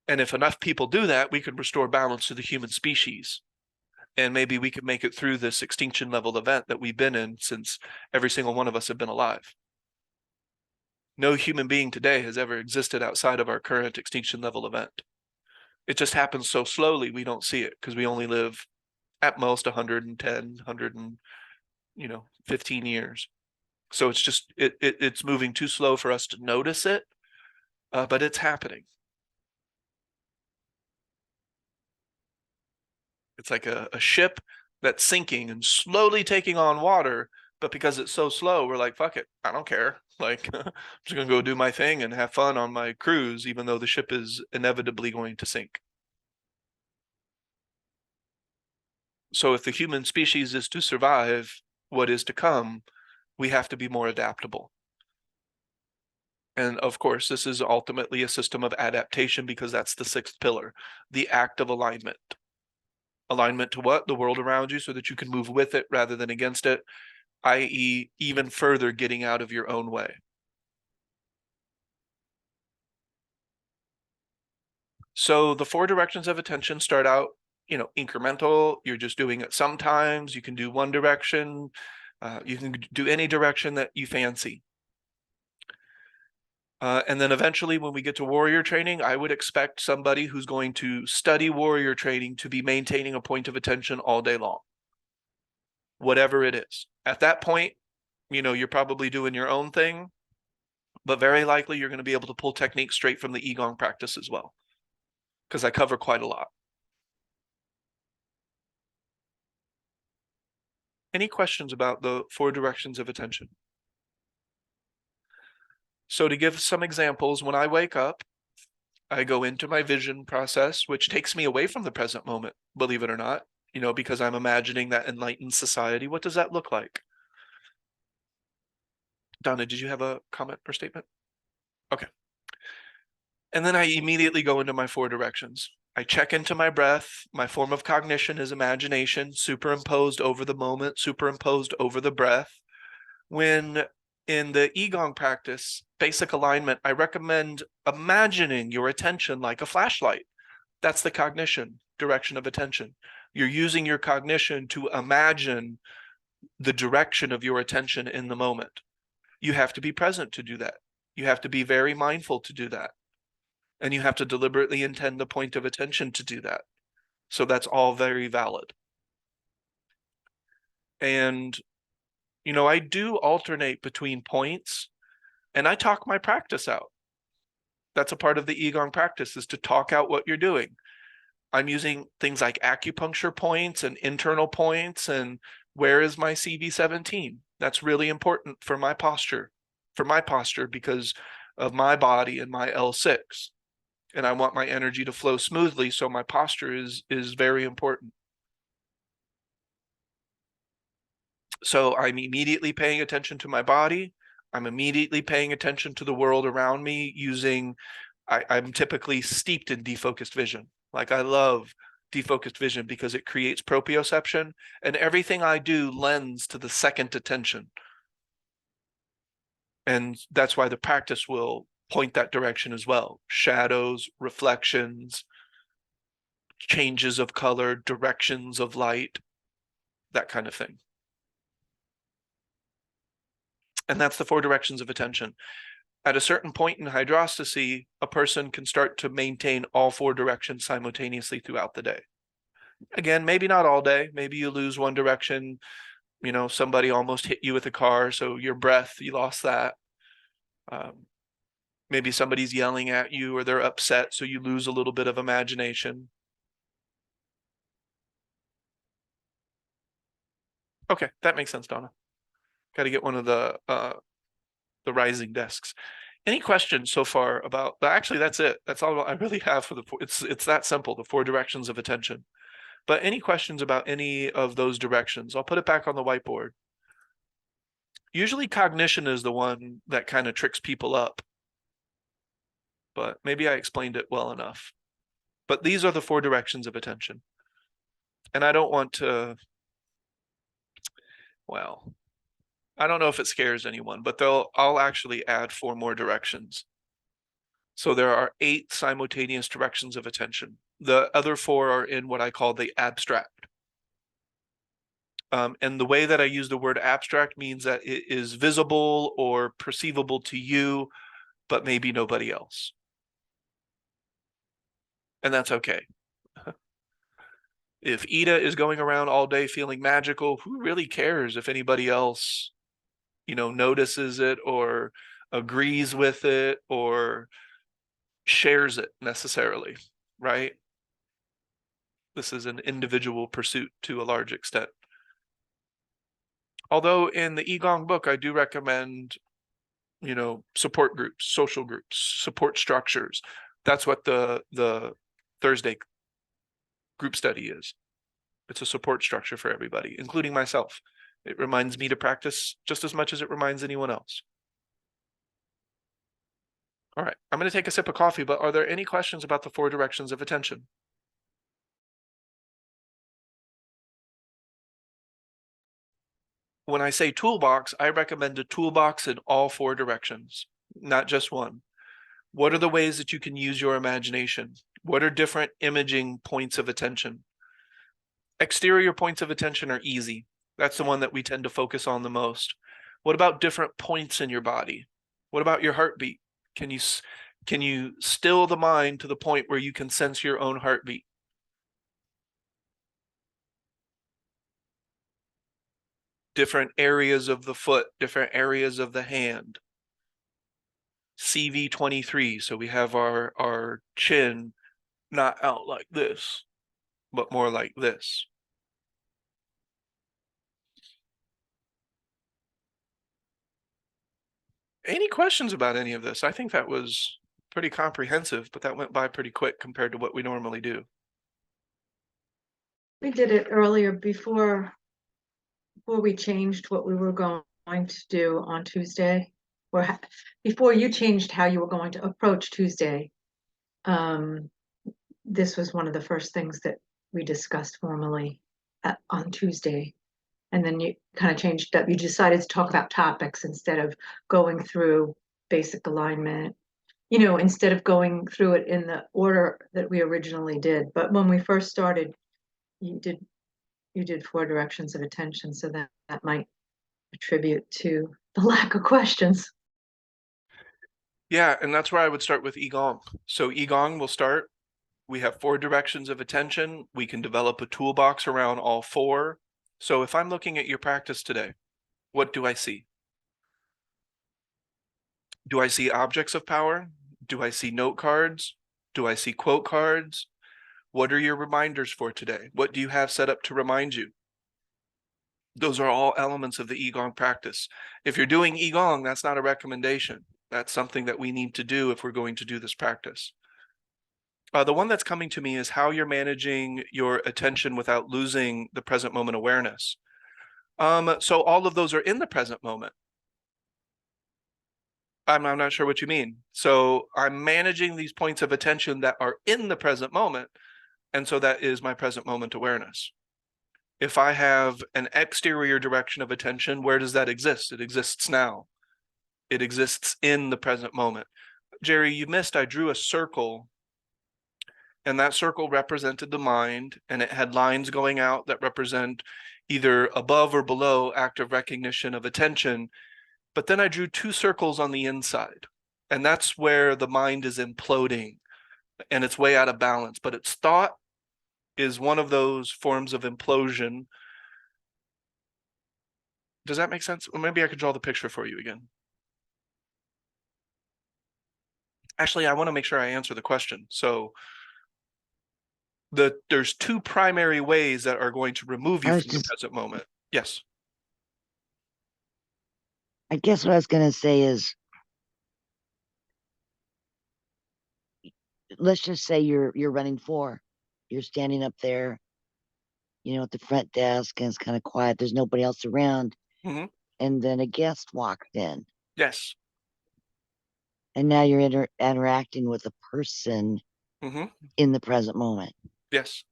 And if enough people do that, we could restore balance to the human species. And maybe we could make it through this extinction level event that we've been in since every single one of us have been alive. No human being today has ever existed outside of our current extinction level event. It just happens so slowly we don't see it because we only live at most 110, 15 years. So it's just it's moving too slow for us to notice it, but it's happening. It's like a ship that's sinking and slowly taking on water, but because it's so slow, we're like, fuck it, I don't care. Like, I'm just gonna go do my thing and have fun on my cruise, even though the ship is inevitably going to sink. So if the human species is to survive what is to come, we have to be more adaptable. And of course, this is ultimately a system of adaptation because that's the 6th pillar, the act of alignment. Alignment to what? The world around you so that you can move with it rather than against it, i.e. even further getting out of your own way. So the 4 directions of attention start out incremental. You're just doing it sometimes. You can do one direction. You can do any direction that you fancy. And then eventually when we get to warrior training, I would expect somebody who's going to study warrior training to be maintaining a point of attention all day long, whatever it is. At that point, you're probably doing your own thing, but very likely you're going to be able to pull techniques straight from the Qigong practice as well, because I cover quite a lot. Any questions about the 4 directions of attention? So to give some examples, when I wake up, I go into my vision process, which takes me away from the present moment, believe it or not, because I'm imagining that enlightened society. What does that look like? Donna, did you have a comment or statement? Okay. And then I immediately go into my 4 directions. I check into my breath. My form of cognition is imagination, superimposed over the moment, superimposed over the breath. When in the Qigong practice, basic alignment, I recommend imagining your attention like a flashlight. That's the cognition, direction of attention. You're using your cognition to imagine the direction of your attention in the moment. You have to be present to do that. You have to be very mindful to do that. And you have to deliberately intend the point of attention to do that. So that's all very valid. And, I do alternate between points, and I talk my practice out. That's a part of the Qigong practice, is to talk out what you're doing. I'm using things like acupuncture points and internal points, and where is my CV17? That's really important for my posture, because of my body and my L6. And I want my energy to flow smoothly, so my posture is very important. So I'm immediately paying attention to my body. I'm immediately paying attention to the world around me using, I'm typically steeped in defocused vision. Like, I love defocused vision because it creates proprioception, and everything I do lends to the second attention. And that's why the practice will point that direction as well. Shadows, reflections, changes of color, directions of light, that kind of thing. And that's the 4 directions of attention. At a certain point in hydrostacy, a person can start to maintain all 4 directions simultaneously throughout the day. Again, maybe not all day. Maybe you lose one direction. Somebody almost hit you with a car, so your breath, you lost that. Maybe somebody's yelling at you or they're upset, so you lose a little bit of imagination. Okay, that makes sense, Donna. Got to get one of the rising desks. Any questions so far about, actually, that's it. That's all I really have for it's that simple, the 4 directions of attention. But any questions about any of those directions? I'll put it back on the whiteboard. Usually cognition is the one that kind of tricks people up, but maybe I explained it well enough. But these are the 4 directions of attention. And I don't want to, well, I don't know if it scares anyone, but I'll actually add 4 more directions. So there are 8 simultaneous directions of attention. The other 4 are in what I call the abstract. And the way that I use the word abstract means that it is visible or perceivable to you, but maybe nobody else. And that's okay. If Ida is going around all day feeling magical, who really cares if anybody else, notices it or agrees with it or shares it necessarily, right? This is an individual pursuit to a large extent. Although in the Qigong book, I do recommend, support groups, social groups, support structures. That's what the Thursday group study is. It's a support structure for everybody, including myself. It reminds me to practice just as much as it reminds anyone else. All right, I'm going to take a sip of coffee, but are there any questions about the 4 directions of attention? When I say toolbox, I recommend a toolbox in all 4 directions, not just one. What are the ways that you can use your imagination? What are different imaging points of attention? Exterior points of attention are easy. That's the one that we tend to focus on the most. What about different points in your body? What about your heartbeat? Can you still the mind to the point where you can sense your own heartbeat? Different areas of the foot, different areas of the hand. CV23, so we have our chin not out like this, but more like this. Any questions about any of this? I think that was pretty comprehensive, but that went by pretty quick compared to what we normally do. We did it earlier before we changed what we were going to do on Tuesday, or before you changed how you were going to approach Tuesday. This was one of the first things that we discussed formally on Tuesday. And then you kind of changed up. You decided to talk about topics instead of going through basic alignment, instead of going through it in the order that we originally did. But when we first started, you did 4 directions of attention, so that might attribute to the lack of questions. Yeah, and that's where I would start with Igong. So Igong will start. We have 4 directions of attention. We can develop a toolbox around all 4. So if I'm looking at your practice today, what do I see? Do I see objects of power? Do I see note cards? Do I see quote cards? What are your reminders for today? What do you have set up to remind you? Those are all elements of the Igong practice. If you're doing Igong, that's not a recommendation. That's something that we need to do if we're going to do this practice. The one that's coming to me is how you're managing your attention without losing the present moment awareness. So all of those are in the present moment. I'm not sure what you mean. So I'm managing these points of attention that are in the present moment. And so that is my present moment awareness. If I have an exterior direction of attention, where does that exist? It exists now. It exists in the present moment. Jerry, you missed, I drew a circle, and that circle represented the mind, and it had lines going out that represent either above or below active recognition of attention. But then I drew 2 circles on the inside, and that's where the mind is imploding and it's way out of balance. But its thought is one of those forms of implosion. Does that make sense? Or maybe I could draw the picture for you again. Actually, I want to make sure I answer the question. So there's 2 primary ways that are going to remove you from the present moment. Yes. I guess what I was going to say is, let's just say you're running 4. You're standing up there, at the front desk, and it's kind of quiet. There's nobody else around. Mm-hmm. And then a guest walked in. Yes. And now you're interacting with a person Mm-hmm. in the present moment. Yes.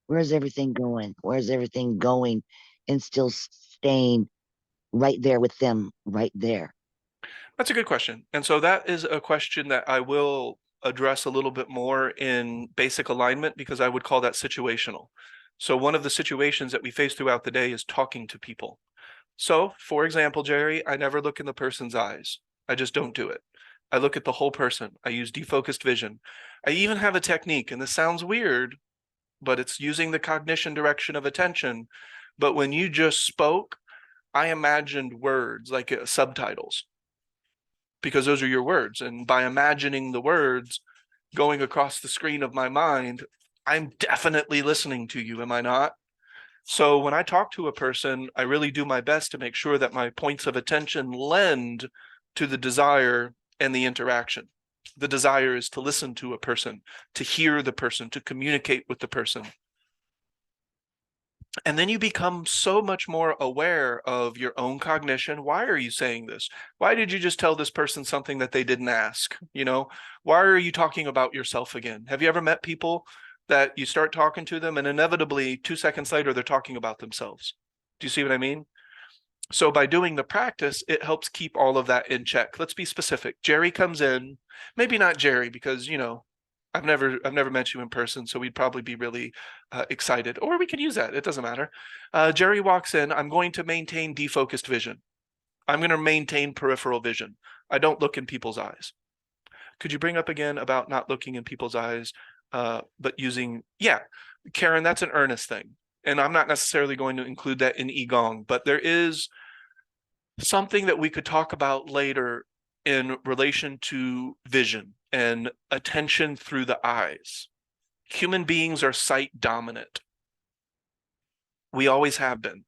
Where's everything going? Where's everything going? And still staying right there with them, right there. That's a good question. And so that is a question that I will address a little bit more in basic alignment, because I would call that situational. So one of the situations that we face throughout the day is talking to people. So, for example, Jerry, I never look in the person's eyes. I just don't do it. I look at the whole person. I use defocused vision. I even have a technique, and this sounds weird, but it's using the cognition direction of attention. But when you just spoke, I imagined words like subtitles, because those are your words. And by imagining the words going across the screen of my mind, I'm definitely listening to you, am I not? So when I talk to a person, I really do my best to make sure that my points of attention lend to the desire and the interaction. The desire is to listen to a person, to hear the person, to communicate with the person. And then you become so much more aware of your own cognition. Why are you saying this? Why did you just tell this person something that they didn't ask? Why are you talking about yourself again? Have you ever met people that you start talking to them and inevitably 2 seconds later, they're talking about themselves? Do you see what I mean? So by doing the practice, it helps keep all of that in check. Let's be specific. Jerry comes in, maybe not Jerry, because, I've never met you in person, so we'd probably be really excited. Or we could use that. It doesn't matter. Jerry walks in. I'm going to maintain defocused vision. I'm going to maintain peripheral vision. I don't look in people's eyes. Could you bring up again about not looking in people's eyes, but using, yeah, Karen, that's an earnest thing. And I'm not necessarily going to include that in Igong, but there is something that we could talk about later in relation to vision and attention through the eyes. Human beings are sight dominant. We always have been.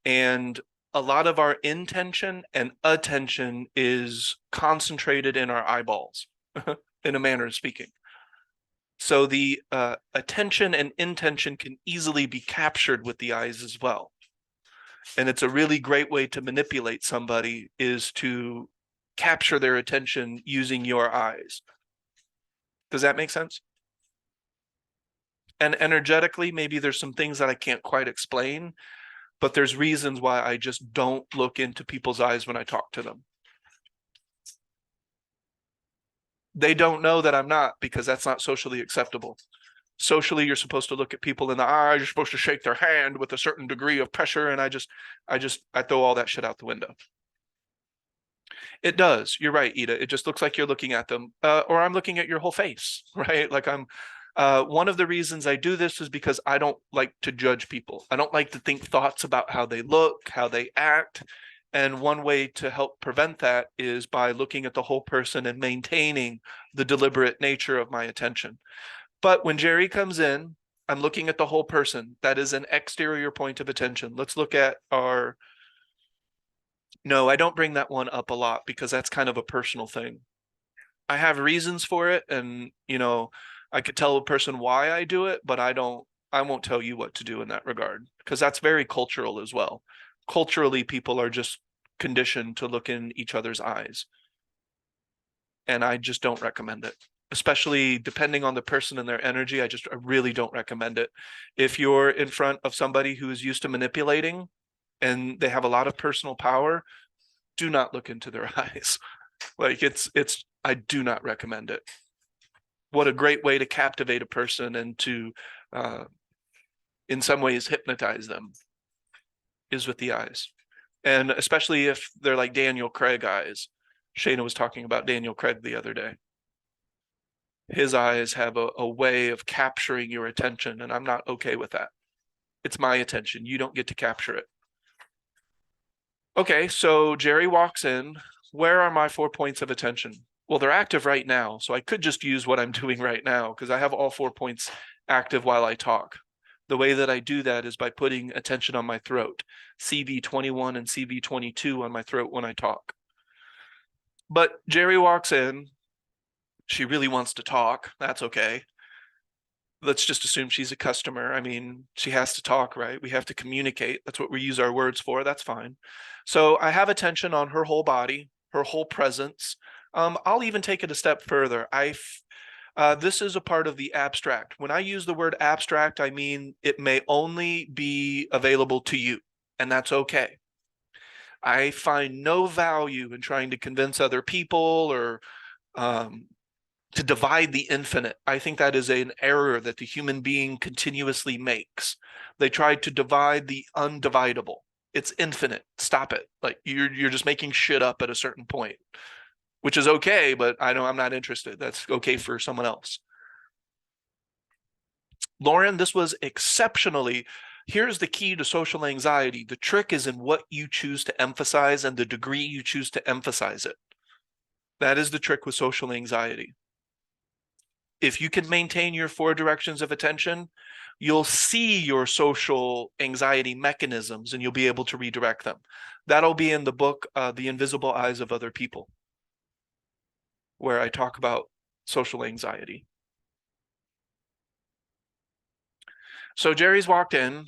And a lot of our intention and attention is concentrated in our eyeballs, in a manner of speaking. So the attention and intention can easily be captured with the eyes as well. And it's a really great way to manipulate somebody is to capture their attention using your eyes. Does that make sense? And energetically, maybe there's some things that I can't quite explain, but there's reasons why I just don't look into people's eyes when I talk to them. They don't know that I'm not, because that's not socially acceptable. Socially, you're supposed to look at people in the eye, you're supposed to shake their hand with a certain degree of pressure, and I throw all that shit out the window. It does. You're right, Ida. It just looks like you're looking at them, or I'm looking at your whole face, right? Like I'm. One of the reasons I do this is because I don't like to judge people. I don't like to think thoughts about how they look, how they act. And one way to help prevent that is by looking at the whole person and maintaining the deliberate nature of my attention. But when Jerry comes in, I'm looking at the whole person. That is an exterior point of attention. Let's look at our. No, I don't bring that one up a lot because that's kind of a personal thing. I have reasons for it, and I could tell a person why I do it, but I won't tell you what to do in that regard, because that's very cultural as well. Culturally, people are just conditioned to look in each other's eyes. And I just don't recommend it, especially depending on the person and their energy. I really don't recommend it. If you're in front of somebody who is used to manipulating and they have a lot of personal power, do not look into their eyes. Like I do not recommend it. What a great way to captivate a person and to, in some ways, hypnotize them is with the eyes. And especially if they're like Daniel Craig eyes. Shayna was talking about Daniel Craig the other day. His eyes have a way of capturing your attention, and I'm not okay with that. It's my attention. You don't get to capture it. Okay, so Jerry walks in. Where are my 4 points of attention? Well, they're active right now, so I could just use what I'm doing right now because I have all 4 points active while I talk. The way that I do that is by putting attention on my throat, CV21 and CV22 on my throat when I talk. But Jerry walks in. She really wants to talk. That's okay. Let's just assume she's a customer. I mean, she has to talk, right? We have to communicate. That's what we use our words for. That's fine. So I have attention on her whole body, her whole presence. I'll even take it a step further. This is a part of the abstract. When I use the word abstract, I mean it may only be available to you, and that's okay. I find no value in trying to convince other people or to divide the infinite. I think that is an error that the human being continuously makes. They try to divide the undividable. It's infinite. Stop it. Like you're just making shit up at a certain point, which is okay, but I know I'm not interested. That's okay for someone else. Lauren, this was exceptionally. Here's the key to social anxiety. The trick is in what you choose to emphasize and the degree you choose to emphasize it. That is the trick with social anxiety. If you can maintain your 4 directions of attention, you'll see your social anxiety mechanisms and you'll be able to redirect them. That'll be in the book, The Invisible Eyes of Other People, where I talk about social anxiety. So Jerry's walked in.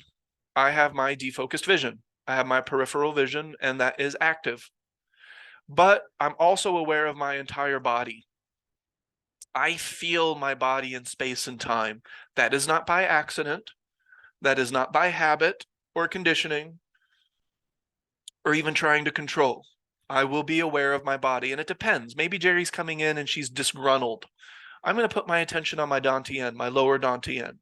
I have my defocused vision. I have my peripheral vision, and that is active. But I'm also aware of my entire body. I feel my body in space and time. That is not by accident. That is not by habit or conditioning or even trying to control. I will be aware of my body, and it depends. Maybe Jerry's coming in and she's disgruntled. I'm going to put my attention on my dantian, my lower dantian.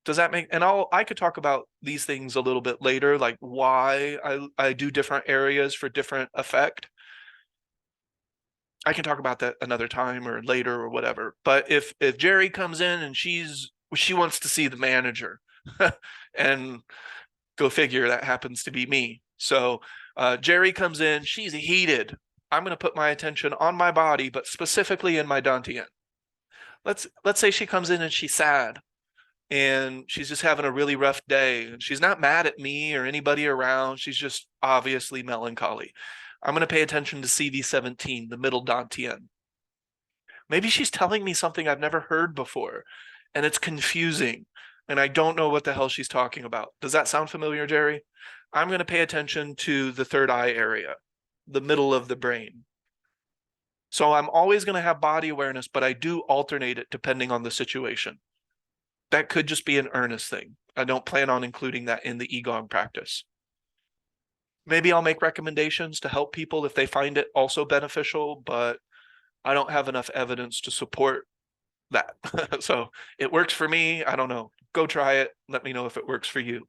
Does that make, and I could talk about these things a little bit later, like why I do different areas for different effect. I can talk about that another time or later or whatever. But if Jerry comes in and she wants to see the manager, and go figure, that happens to be me. So Jerry comes in, she's heated. I'm going to put my attention on my body, but specifically in my dantian. Let's say she comes in and she's sad and she's just having a really rough day, and she's not mad at me or anybody around. She's just obviously melancholy. I'm going to pay attention to CV17, the middle dantian. Maybe she's telling me something I've never heard before, and it's confusing, and I don't know what the hell she's talking about. Does that sound familiar, Jerry? I'm going to pay attention to the third eye area, the middle of the brain. So I'm always going to have body awareness, but I do alternate it depending on the situation. That could just be an earnest thing. I don't plan on including that in the EGOG practice. Maybe I'll make recommendations to help people if they find it also beneficial, but I don't have enough evidence to support that. So it works for me. I don't know. Go try it. Let me know if it works for you.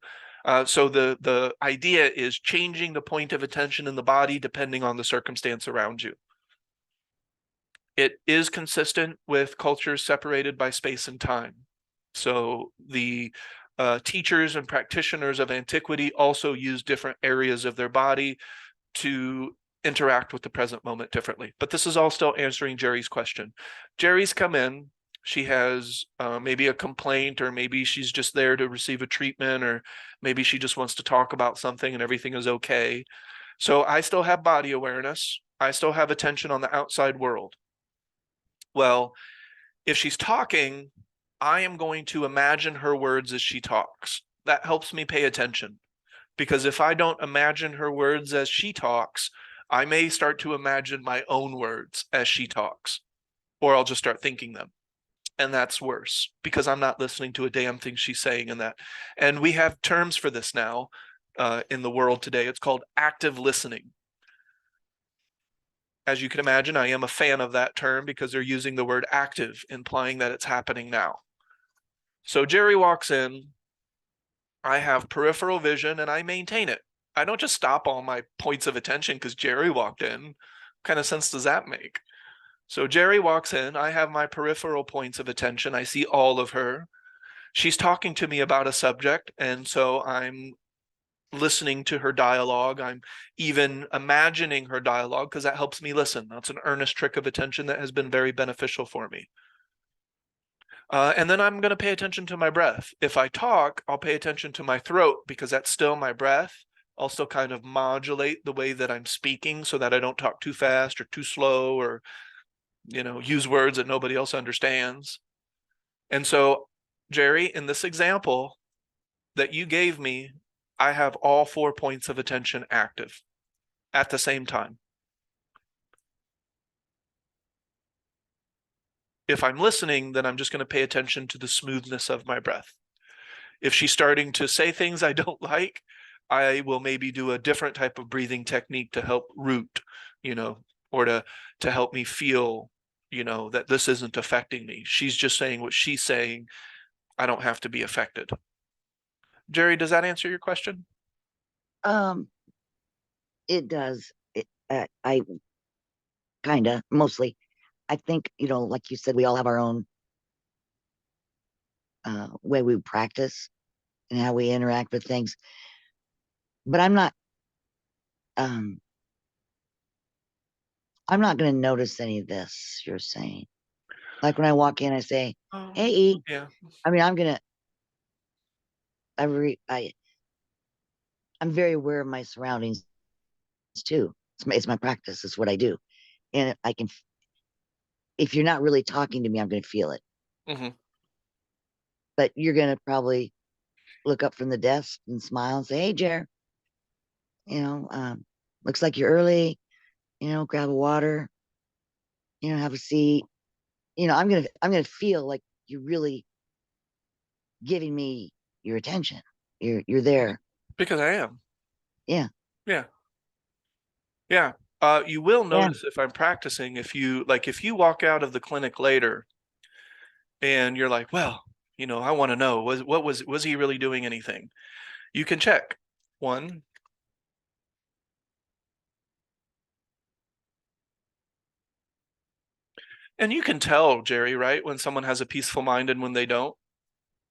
So the idea is changing the point of attention in the body depending on the circumstance around you. It is consistent with cultures separated by space and time. So the teachers and practitioners of antiquity also use different areas of their body to interact with the present moment differently. But this is all still answering Jerry's question. Jerry's come in. She has maybe a complaint, or maybe she's just there to receive a treatment, or maybe she just wants to talk about something and everything is okay. So I still have body awareness. I still have attention on the outside world. Well, if she's talking, I am going to imagine her words as she talks. That helps me pay attention, because if I don't imagine her words as she talks, I may start to imagine my own words as she talks, or I'll just start thinking them. And that's worse, because I'm not listening to a damn thing she's saying in that. And we have terms for this now in the world today. It's called active listening. As you can imagine, I am a fan of that term because they're using the word active, implying that it's happening now. So Jerry walks in, I have peripheral vision and I maintain it. I don't just stop all my points of attention because Jerry walked in. What kind of sense does that make? So Jerry walks in, I have my peripheral points of attention. I see all of her. She's talking to me about a subject, and so I'm listening to her dialogue. I'm even imagining her dialogue because that helps me listen. That's an earnest trick of attention that has been very beneficial for me. And then I'm going to pay attention to my breath. If I talk, I'll pay attention to my throat because that's still my breath. I'll still kind of modulate the way that I'm speaking so that I don't talk too fast or too slow, or, use words that nobody else understands. And so, Jerry, in this example that you gave me, I have all 4 points of attention active at the same time. If I'm listening, then I'm just going to pay attention to the smoothness of my breath. If she's starting to say things I don't like, I will maybe do a different type of breathing technique to help root, or to help me feel, that this isn't affecting me. She's just saying what she's saying. I don't have to be affected. Jerry, does that answer your question? It does. I kinda, mostly. I think, like you said, we all have our own way we practice and how we interact with things. But I'm not gonna notice any of this you're saying. Like when I walk in, I say, "Hey, E." Yeah. I mean, I'm very aware of my surroundings too. It's my practice. It's what I do, and if you're not really talking to me, I'm gonna feel it. Mm-hmm. But you're gonna probably look up from the desk and smile and say, "Hey, Jer, looks like you're early. Grab a water. Have a seat." I'm gonna feel like you're really giving me your attention. You're there. Because I am. Yeah. Yeah. Yeah. You will Yeah. notice if I'm practicing, if you walk out of the clinic later and you're like, well, I want to know, was he really doing anything? You can check. 1, and you can tell, Jerry, right, when someone has a peaceful mind and when they don't.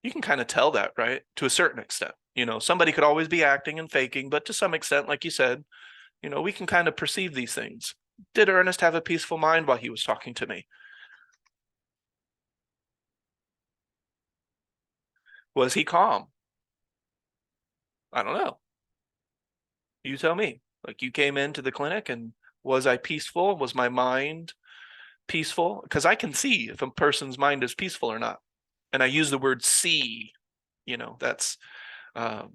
You can kind of tell that, right? To a certain extent. Somebody could always be acting and faking, but to some extent, like you said, we can kind of perceive these things. Did Ernest have a peaceful mind while he was talking to me? Was he calm? I don't know. You tell me. Like, you came into the clinic, and was I peaceful? Was my mind peaceful? Because I can see if a person's mind is peaceful or not. And I use the word see, that's a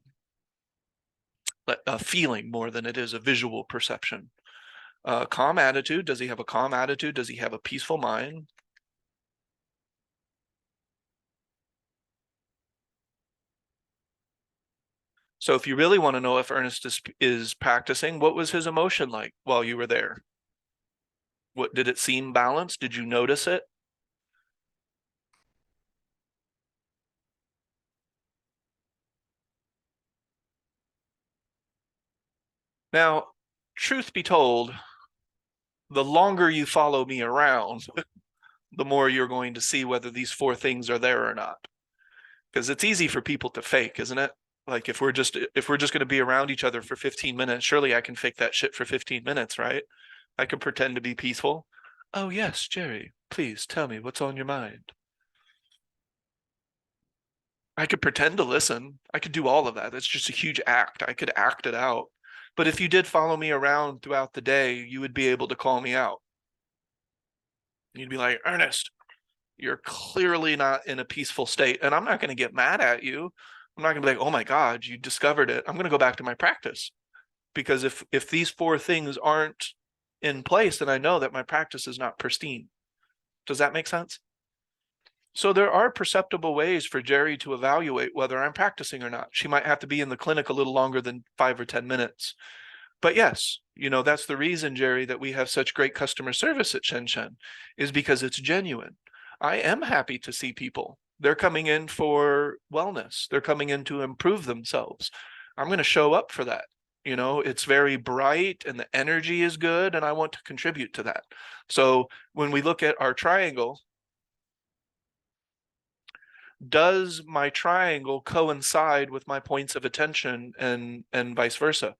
feeling more than it is a visual perception. Calm attitude. Does he have a calm attitude? Does he have a peaceful mind? So if you really want to know if Ernest is practicing, what was his emotion like while you were there? What did it seem balanced? Did you notice it? Now, truth be told, the longer you follow me around, the more you're going to see whether these 4 things are there or not. Because it's easy for people to fake, isn't it? Like, if we're just going to be around each other for 15 minutes, surely I can fake that shit for 15 minutes, right? I could pretend to be peaceful. Oh yes, Jerry, please tell me what's on your mind. I could pretend to listen. I could do all of that. It's just a huge act. I could act it out. But if you did follow me around throughout the day, you would be able to call me out. You'd be like, Ernest, you're clearly not in a peaceful state. And I'm not going to get mad at you. I'm not going to be like, oh my God, you discovered it. I'm going to go back to my practice. Because if these 4 things aren't in place, then I know that my practice is not pristine. Does that make sense? So there are perceptible ways for Jerry to evaluate whether I'm practicing or not. She might have to be in the clinic a little longer than 5 or 10 minutes. But yes, that's the reason, Jerry, that we have such great customer service at Shenshen, is because it's genuine. I am happy to see people. They're coming in for wellness. They're coming in to improve themselves. I'm going to show up for that. It's very bright and the energy is good, and I want to contribute to that. So when we look at our triangle, does my triangle coincide with my points of attention and vice versa?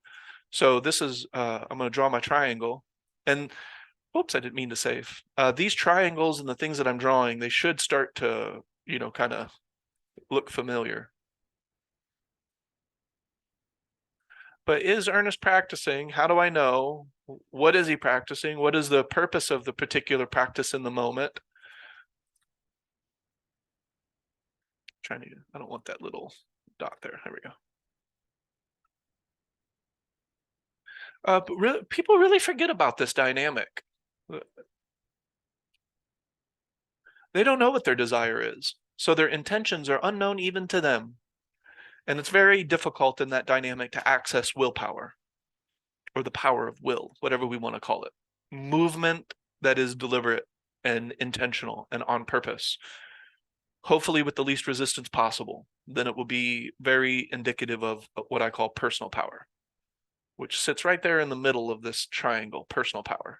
So this is, I'm going to draw my triangle, and oops, I didn't mean to save. These triangles and the things that I'm drawing, they should start to, kind of look familiar. But is Ernest practicing? How do I know? What is he practicing? What is the purpose of the particular practice in the moment? I don't want that little dot there. There we go. But people really forget about this dynamic. They don't know what their desire is. So their intentions are unknown even to them. And it's very difficult in that dynamic to access willpower, or the power of will, whatever we want to call it. Movement that is deliberate and intentional and on purpose. Hopefully with the least resistance possible. Then it will be very indicative of what I call personal power, which sits right there in the middle of this triangle, personal power.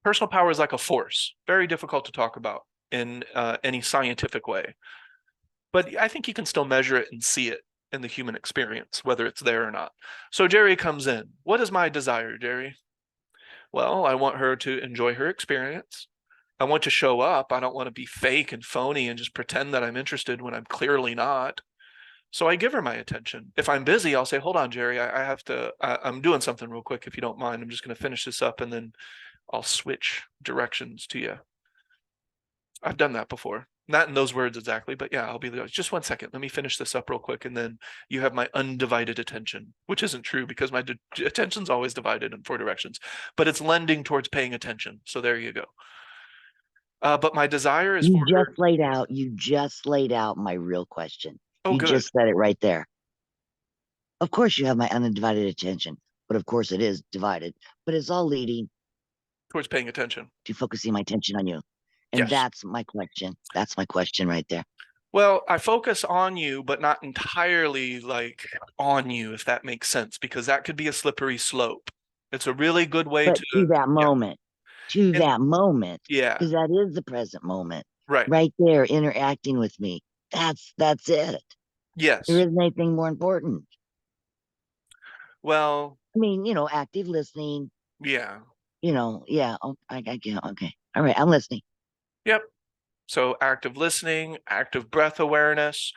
Personal power is like a force, very difficult to talk about in any scientific way. But I think you can still measure it and see it in the human experience, whether it's there or not. So Jerry comes in. What is my desire, Jerry? Well, I want her to enjoy her experience. I want to show up. I don't want to be fake and phony and just pretend that I'm interested when I'm clearly not. So I give her my attention. If I'm busy, I'll say, hold on, Jerry, I'm doing something real quick. If you don't mind, I'm just going to finish this up and then I'll switch directions to you. I've done that before. Not in those words exactly, but yeah, I'll be like, just 1 second. Let me finish this up real quick. And then you have my undivided attention, which isn't true because my attention's always divided in 4 directions, but it's lending towards paying attention. So there you go. But my desire is you just laid out my real question. Oh, you good. just said it right there. Of course you have my undivided attention, but of course it is divided, but it's all leading Towards paying attention. to focusing my attention on you. And Yes. that's my question. That's my question right there. Well, I focus on you, but not entirely like on you, if that makes sense, because that could be a slippery slope. It's a really good way But to that moment, And- that moment, yeah, because that is the present moment, right. right there, interacting with me. That's it. Yes. There isn't anything more important. Well, I mean, you know, active listening, yeah. you know, yeah. Oh, I get okay. All right, I'm listening. Yep. So active listening, active breath awareness.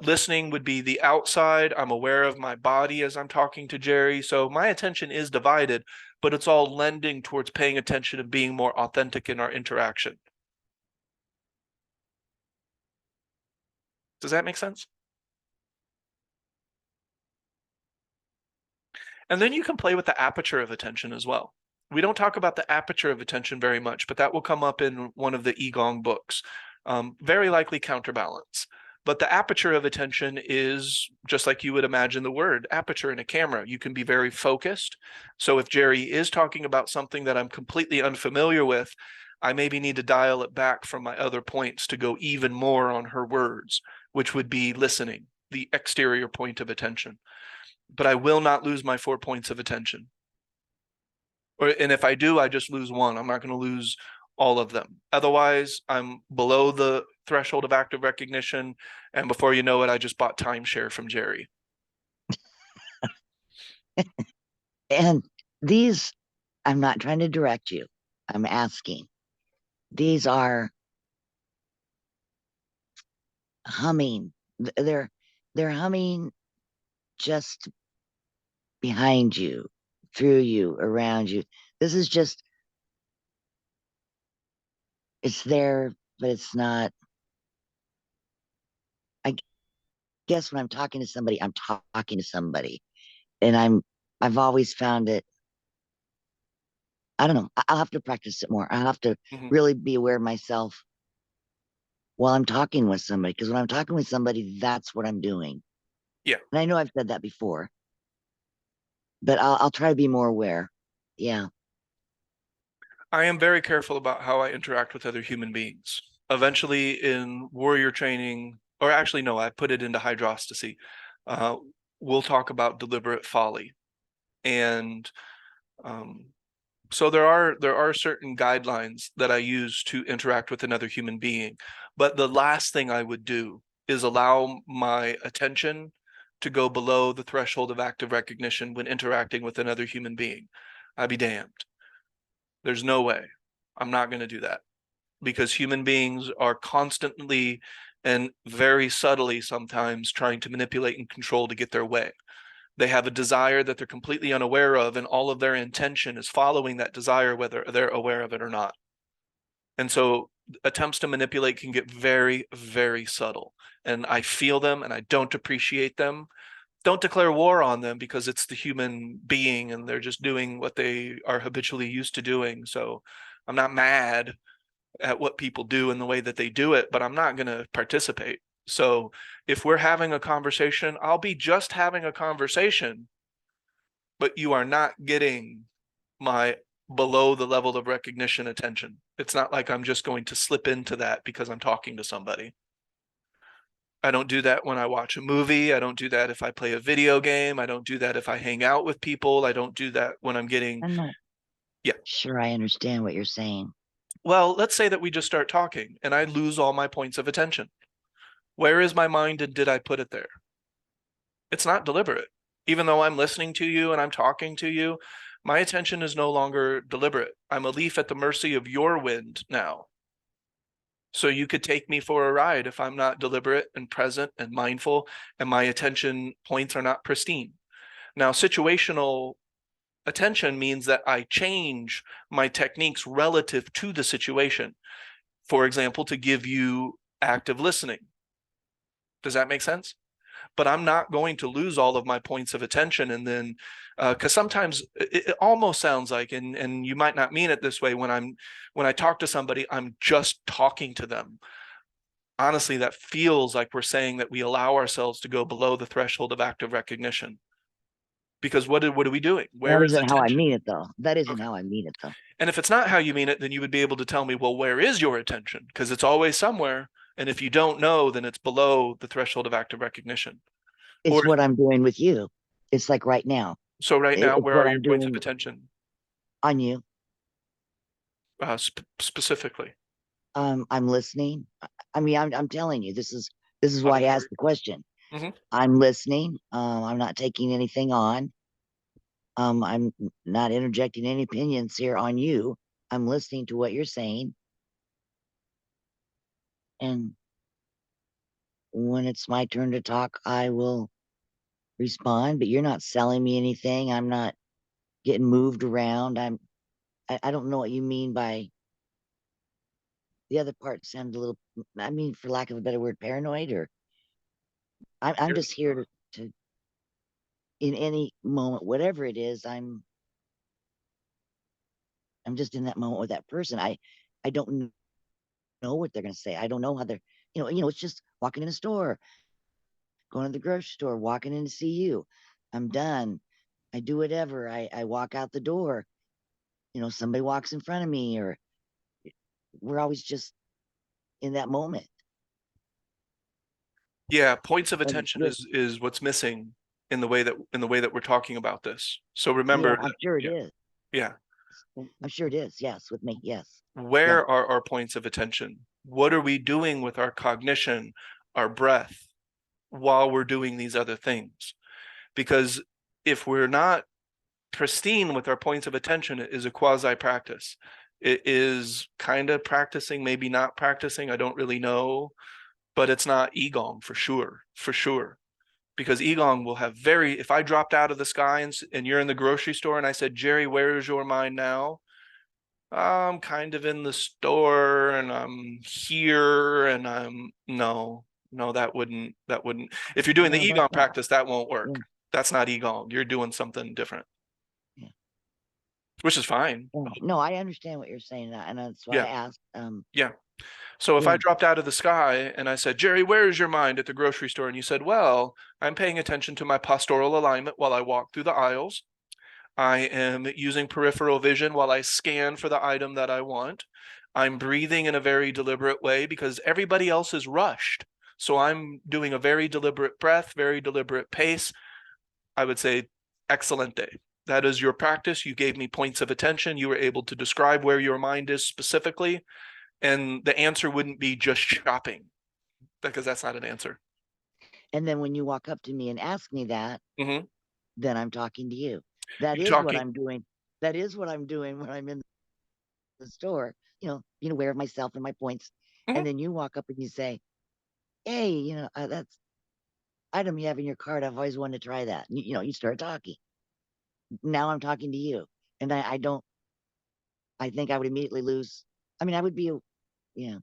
Listening would be the outside. I'm aware of my body as I'm talking to Jerry. So my attention is divided, but it's all lending towards paying attention and being more authentic in our interaction. Does that make sense? And then you can play with the aperture of attention as well. We don't talk about the aperture of attention very much, but that will come up in one of the Igong books. Very likely counterbalance. But the aperture of attention is just like you would imagine the word aperture in a camera. You can be very focused. So if Jerry is talking about something that I'm completely unfamiliar with, I maybe need to dial it back from my other points to go even more on her words, which would be listening, the exterior point of attention. But I will not lose my 4 points of attention. And if I do, I just lose one. I'm not going to lose all of them. Otherwise, I'm below the threshold of active recognition. And before you know it, I just bought timeshare from Jerry. And these, I'm not trying to direct you. I'm asking. These are humming. They're humming just behind you, through you, around you. This is just, it's there, but it's not. I guess when I'm talking to somebody, I'm talking to somebody. And I've always found it, I don't know, I'll have to practice it more. I'll have to really be aware of myself while I'm talking with somebody. Because when I'm talking with somebody, that's what I'm doing. Yeah. And I know I've said that before, but I'll try to be more aware. Yeah. I am very careful about how I interact with other human beings. Eventually in warrior training, or actually, no, I put it into hydrostacy. We'll talk about deliberate folly. And so there are certain guidelines that I use to interact with another human being. But the last thing I would do is allow my attention to go below the threshold of active recognition when interacting with another human being. I'd be damned. There's no way. I'm not going to do that, because human beings are constantly and very subtly sometimes trying to manipulate and control to get their way. They have a desire that they're completely unaware of, and all of their intention is following that desire, whether they're aware of it or not. And so attempts to manipulate can get very, very subtle. And I feel them and I don't appreciate them. Don't declare war on them, because it's the human being and they're just doing what they are habitually used to doing. So I'm not mad at what people do and the way that they do it, but I'm not going to participate. So if we're having a conversation, I'll be just having a conversation, but you are not getting my below the level of recognition attention. It's not like I'm just going to slip into that because I'm talking to somebody. I don't do that when I watch a movie. I don't do that if I play a video game. I don't do that if I hang out with people. I don't do that when I'm getting. I'm not Yeah. sure I understand what you're saying. Well, let's say that we just start talking and I lose all my points of attention. Where is my mind and did I put it there? It's not deliberate. Even though I'm listening to you and I'm talking to you, my attention is no longer deliberate. I'm a leaf at the mercy of your wind now. So you could take me for a ride if I'm not deliberate and present and mindful and my attention points are not pristine. Now, situational attention means that I change my techniques relative to the situation. For example, to give you active listening. Does that make sense? But I'm not going to lose all of my points of attention. And then, because sometimes it almost sounds like, and you might not mean it this way, when I talk to somebody, I'm just talking to them. Honestly, that feels like we're saying that we allow ourselves to go below the threshold of active recognition. Because what are we doing? That Where is isn't how I attention? mean it, though. That isn't Okay. how I mean it, though. And if it's not how you mean it, then you would be able to tell me, well, where is your attention? Because it's always somewhere. And if you don't know, then it's below the threshold of active recognition. Or It's what I'm doing with you. It's like right now. so right now, It's where what are your I'm points of doing attention on you. specifically? I'm listening. I mean, I'm telling you, this is why I Auditory. asked the question. Mhm. I'm listening. I'm not taking anything on. I'm not interjecting any opinions here on you. I'm listening to what you're saying. And when it's my turn to talk, I will respond, but you're not selling me anything. I'm not getting moved around. I don't know what you mean by the other part sounded a little, I mean, for lack of a better word, paranoid, or I'm just here to in any moment, whatever it is, I'm just in that moment with that person. I don't know what they're going to say. I don't know how they're, it's just walking in a store, going to the grocery store, walking in to see you. I'm done. I do whatever. I walk out the door. Somebody walks in front of me, or we're always just in that moment. Yeah, points of And attention good. is what's missing in the way that we're talking about this. So remember Yeah, that, I'm sure it yeah, is. yeah. I'm sure it is. Yes, with me. Yes. Yeah. Where are our points of attention? What are we doing with our cognition, our breath, while we're doing these other things? Because if we're not pristine with our points of attention, it is a quasi practice. It is kind of practicing, maybe not practicing. I don't really know, but it's not Igong for sure, for sure. Because Igong will have if I dropped out of the sky and you're in the grocery store and I said, Jerry, where is your mind now? I'm kind of in the store and I'm here and no, that wouldn't, if you're doing the No, that's Igong not. practice, that won't Yeah. work. That's not Igong. You're doing something different, Yeah. which is fine. Yeah. No, I understand what you're saying, and that's why I Yeah. asked. Yeah. So if I Yeah. dropped out of the sky and I said, Jerry, where is your mind at the grocery store? And you said, well, I'm paying attention to my postural alignment while I walk through the aisles. I am using peripheral vision while I scan for the item that I want. I'm breathing in a very deliberate way because everybody else is rushed. So I'm doing a very deliberate breath, very deliberate pace. I would say, excellent day. That is your practice. You gave me points of attention. You were able to describe where your mind is specifically. And the answer wouldn't be just shopping, because that's not an answer. And then when you walk up to me and ask me that, Mhm. then I'm talking to you. That You're is what talking, I'm doing. That is what I'm doing when I'm in the store, being aware of myself and my points. Mhm. And then you walk up and you say, hey, that's item you have in your cart. I've always wanted to try that. You start talking. Now I'm talking to you. And I don't, I think I would immediately lose. I mean, I would be, yeah.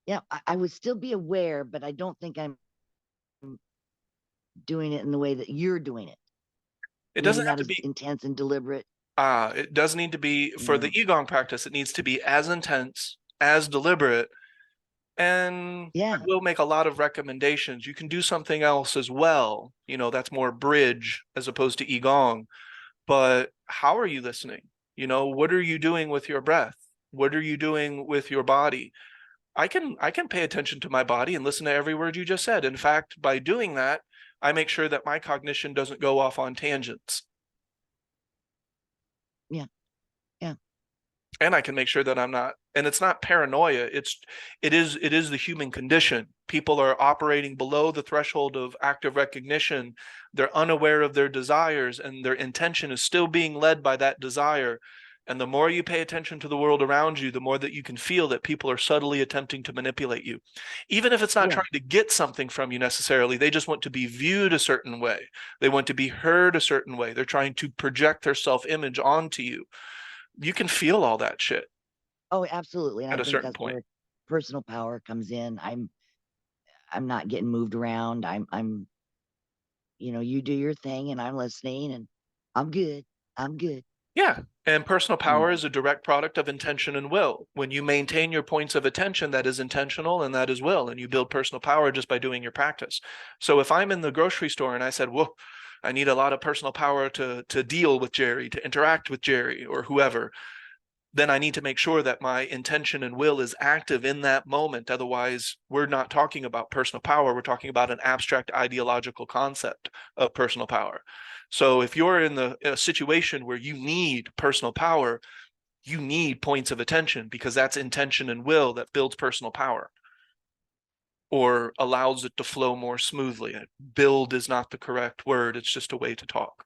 Yeah, I would still be aware, but I don't think I'm doing it in the way that you're doing it. it Maybe doesn't have not to as be, intense and deliberate. it does need to be, for the Yeah. Igong practice, it needs to be as intense, as deliberate. And I Yeah. will make a lot of recommendations. You can do something else as well. That's more bridge as opposed to Igong. But how are you listening? What are you doing with your breath? What are you doing with your body? I can pay attention to my body and listen to every word you just said. In fact, by doing that, I make sure that my cognition doesn't go off on tangents. Yeah. Yeah. And I can make sure that I'm not, and it's not paranoia. It is the human condition. People are operating below the threshold of active recognition. They're unaware of their desires, and their intention is still being led by that desire. And the more you pay attention to the world around you, the more that you can feel that people are subtly attempting to manipulate you. Even if it's not Yeah. trying to get something from you necessarily, they just want to be viewed a certain way. They want to be heard a certain way. They're trying to project their self-image onto you. You can feel all that shit Oh, absolutely. And I at a think certain that's point. where personal power comes in. I'm not getting moved around. I'm you do your thing and I'm listening and I'm good. I'm good. Yeah. And personal Yeah. power is a direct product of intention and will. When you maintain your points of attention, that is intentional and that is will. And you build personal power just by doing your practice. So if I'm in the grocery store and I said, well, I need a lot of personal power to deal with Jerry, to interact with Jerry or whoever, then I need to make sure that my intention and will is active in that moment. Otherwise, we're not talking about personal power. We're talking about an abstract ideological concept of personal power. So if you're in a situation where you need personal power, you need points of attention, because that's intention and will that builds personal power or allows it to flow more smoothly. Build is not the correct word. It's just a way to talk.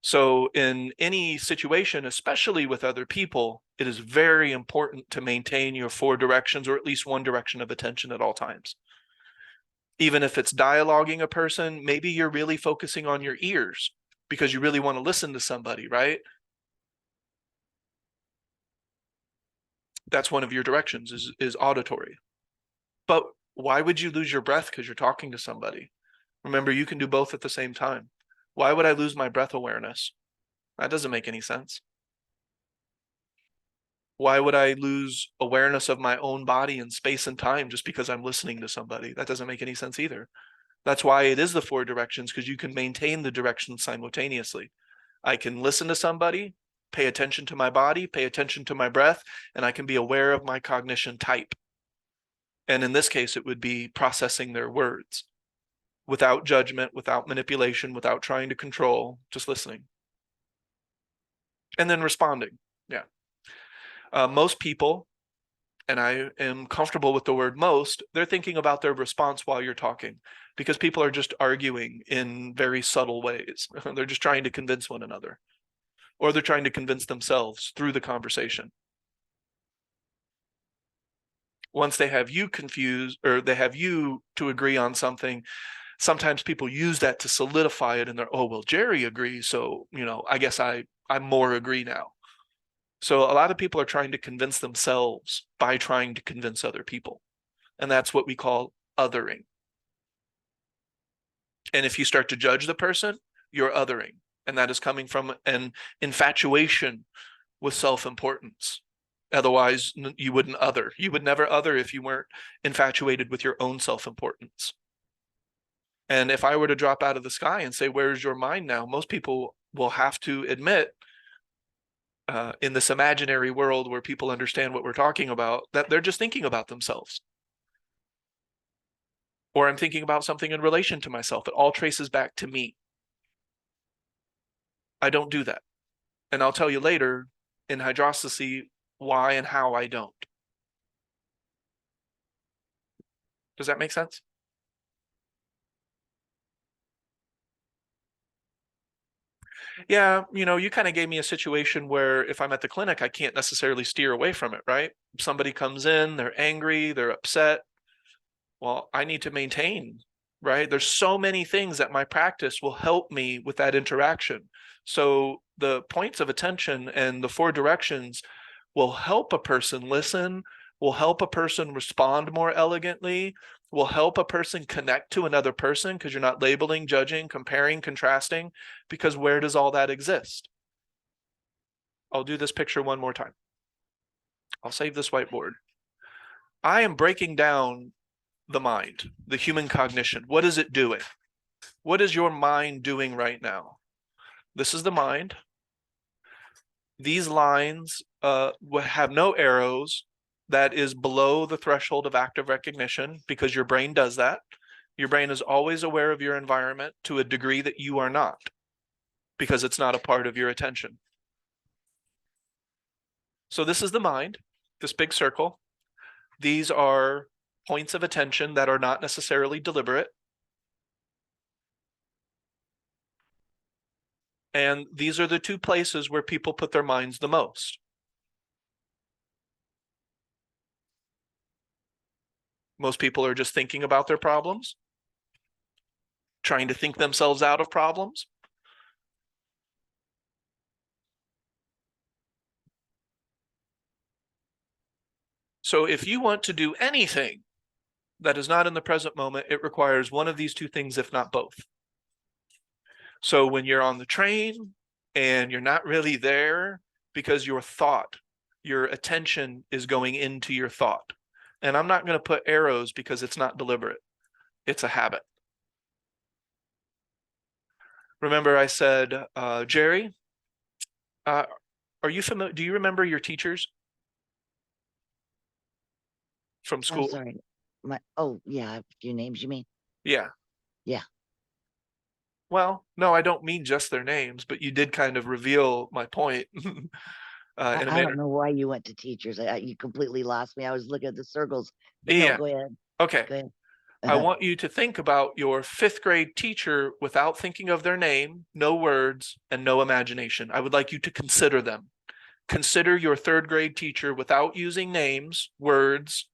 So in any situation, especially with other people, it is very important to maintain your 4 directions, or at least one direction of attention at all times. Even if it's dialoguing a person, maybe you're really focusing on your ears because you really want to listen to somebody, right? That's one of your directions, is auditory. But why would you lose your breath because you're talking to somebody? Remember, you can do both at the same time. Why would I lose my breath awareness? That doesn't make any sense. Why would I lose awareness of my own body in space and time just because I'm listening to somebody? That doesn't make any sense either. That's why it is the 4 directions, because you can maintain the directions simultaneously. I can listen to somebody, pay attention to my body, pay attention to my breath, and I can be aware of my cognition type. And in this case, it would be processing their words without judgment, without manipulation, without trying to control, just listening. And then responding. Yeah. Most people, and I am comfortable with the word most, they're thinking about their response while you're talking, because people are just arguing in very subtle ways. They're just trying to convince one another, or they're trying to convince themselves through the conversation. Once they have you confused, or they have you to agree on something, sometimes people use that to solidify it in their, oh, well, Jerry agrees, so, I guess I more agree now. So a lot of people are trying to convince themselves by trying to convince other people. And that's what we call othering. And if you start to judge the person, you're othering. And that is coming from an infatuation with self-importance. Otherwise, you wouldn't other. You would never other if you weren't infatuated with your own self-importance. And if I were to drop out of the sky and say, where's your mind now? Most people will have to admit, in this imaginary world where people understand what we're talking about, that they're just thinking about themselves. Or I'm thinking about something in relation to myself. It all traces back to me. I don't do that. And I'll tell you later in hydrostacy why and how I don't. Does that make sense? Yeah, you kind of gave me a situation where if I'm at the clinic, I can't necessarily steer away from it, right? Somebody comes in, they're angry, they're upset. Well, I need to maintain, right? There's so many things that my practice will help me with that interaction. So the points of attention and the 4 directions will help a person listen, will help a person respond more elegantly, will help a person connect to another person, because you're not labeling, judging, comparing, contrasting, because where does all that exist? I'll do this picture one more time. I'll save this whiteboard. I am breaking down the mind, the human cognition. What is it doing? What is your mind doing right now? This is the mind. These lines have no arrows. That is below the threshold of active recognition, because your brain does that. Your brain is always aware of your environment to a degree that you are not, because it's not a part of your attention. So this is the mind, this big circle. These are points of attention that are not necessarily deliberate. And these are the 2 places where people put their minds the most. Most people are just thinking about their problems, trying to think themselves out of problems. So if you want to do anything that is not in the present moment, it requires one of these 2 things, if not both. So when you're on the train and you're not really there because your thought, your attention is going into your thought. And I'm not going to put arrows because it's not deliberate. It's a habit. Remember I said, Jerry, are you familiar? Do you remember your teachers from I'm school? sorry. Oh, yeah, a few names you mean? Yeah. Yeah. Well, no, I don't mean just their names, but you did kind of reveal my point in a I manner. don't know why you went to teachers. You completely lost me. I was looking at the circles, but no, Yeah. go ahead. Okay. Go ahead. I want you to think about your fifth grade teacher without thinking of their name, no words, and no imagination. I would like you to consider them. Consider your third grade teacher without using names, words,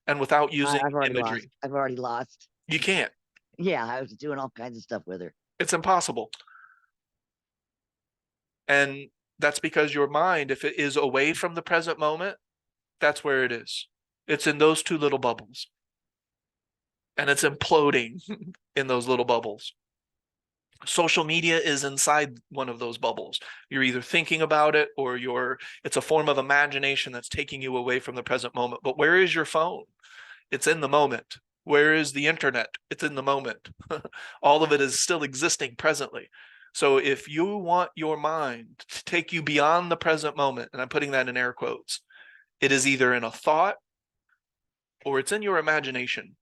and without using I've already lost. imagery. I've already lost. You can't. Yeah, I was doing all kinds of stuff with her. It's impossible. And that's because your mind, if it is away from the present moment, that's where it is. It's in those two little bubbles. And it's imploding in those little bubbles. Social media is inside one of those bubbles. You're either thinking about it or it's a form of imagination that's taking you away from the present moment. But where is your phone? It's in the moment. Where is the internet? It's in the moment. All of it is still existing presently. So if you want your mind to take you beyond the present moment, and I'm putting that in air quotes, it is either in a thought or it's in your imagination,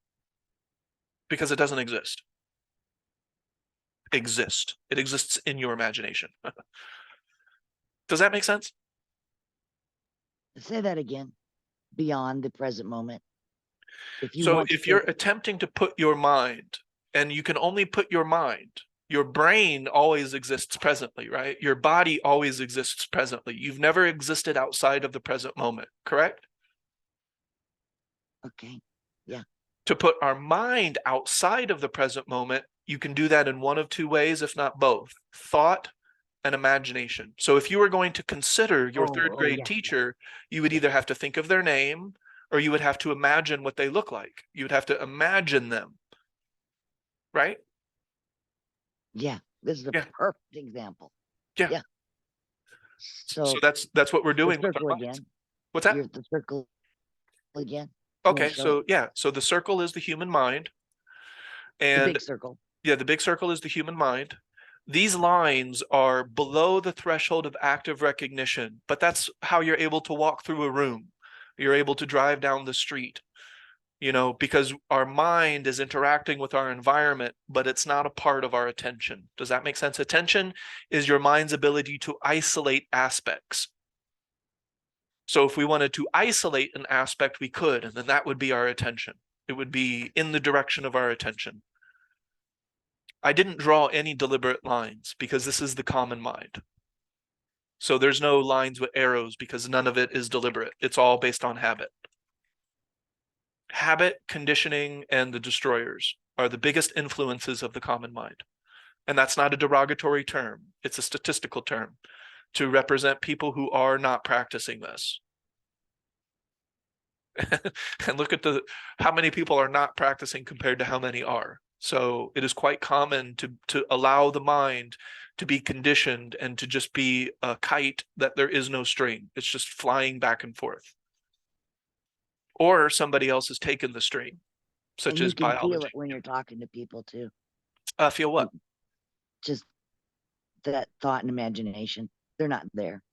because it doesn't exist. It exists in your imagination. Does that make sense? Say that again. Beyond the present moment. If you So want to if you're take, attempting to put your mind, and you can only put your mind, your brain always exists presently, right? Your body always exists presently. You've never existed outside of the present moment, correct? okay, yeah, To put our mind outside of the present moment, you can do that in one of two ways, if not both: thought and imagination. So if you were going to consider your third grade yeah, teacher, you would either have to think of their name or you would have to imagine what they look like. You would have to imagine them, right? yeah. This is a Yeah. perfect example. Yeah. Yeah. So So that's what we're the doing with our circle minds. again. What's that? You're the circle again. You want Okay, to show it? so yeah, so the circle is the human mind, The and big circle. yeah, the big circle is the human mind. These lines are below the threshold of active recognition, but that's how you're able to walk through a room. You're able to drive down the street, because our mind is interacting with our environment, but it's not a part of our attention. Does that make sense? Attention is your mind's ability to isolate aspects. So if we wanted to isolate an aspect, we could, and then that would be our attention. It would be in the direction of our attention. I didn't draw any deliberate lines because this is the common mind. So there's no lines with arrows because none of it is deliberate. It's all based on habit. Habit, conditioning, and the destroyers are the biggest influences of the common mind. And that's not a derogatory term. It's a statistical term to represent people who are not practicing this. And look at how many people are not practicing compared to how many are. So it is quite common to allow the mind to be conditioned and to just be a kite that there is no string. It's just flying back and forth. Or somebody else has taken the string, such And you as can feel biology. it when you're talking to people too. Feel what? Just that thought and imagination. They're not there.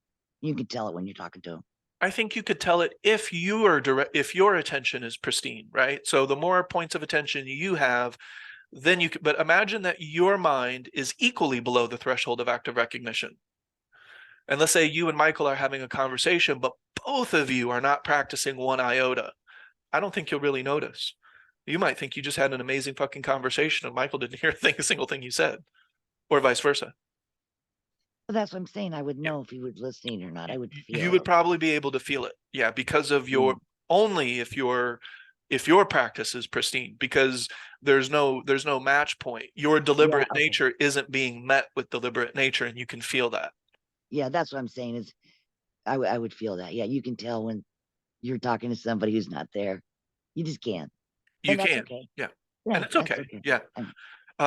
You can tell it when you're talking to them. I think you could tell it if if your attention is pristine, right? So the more points of attention you have, then you could, but imagine that your mind is equally below the threshold of active recognition. And let's say you and Michael are having a conversation, but both of you are not practicing one iota. I don't think you'll really notice. You might think you just had an amazing fucking conversation and Michael didn't hear a single thing you said, or vice versa. Well, that's what I'm saying. I would know if he was listening or not. I would You feel would it. probably be able to feel it. Yeah, because of Mm. only if your practice is pristine, because there's no match point. Your deliberate okay. nature isn't being met with deliberate nature, and you can feel that. Yeah, that's what I'm saying is I would feel that. Yeah, you can tell when you're talking to somebody who's not there. You just can't. You And that's can. okay. Yeah. Yeah, And it's that's okay. okay. Yeah.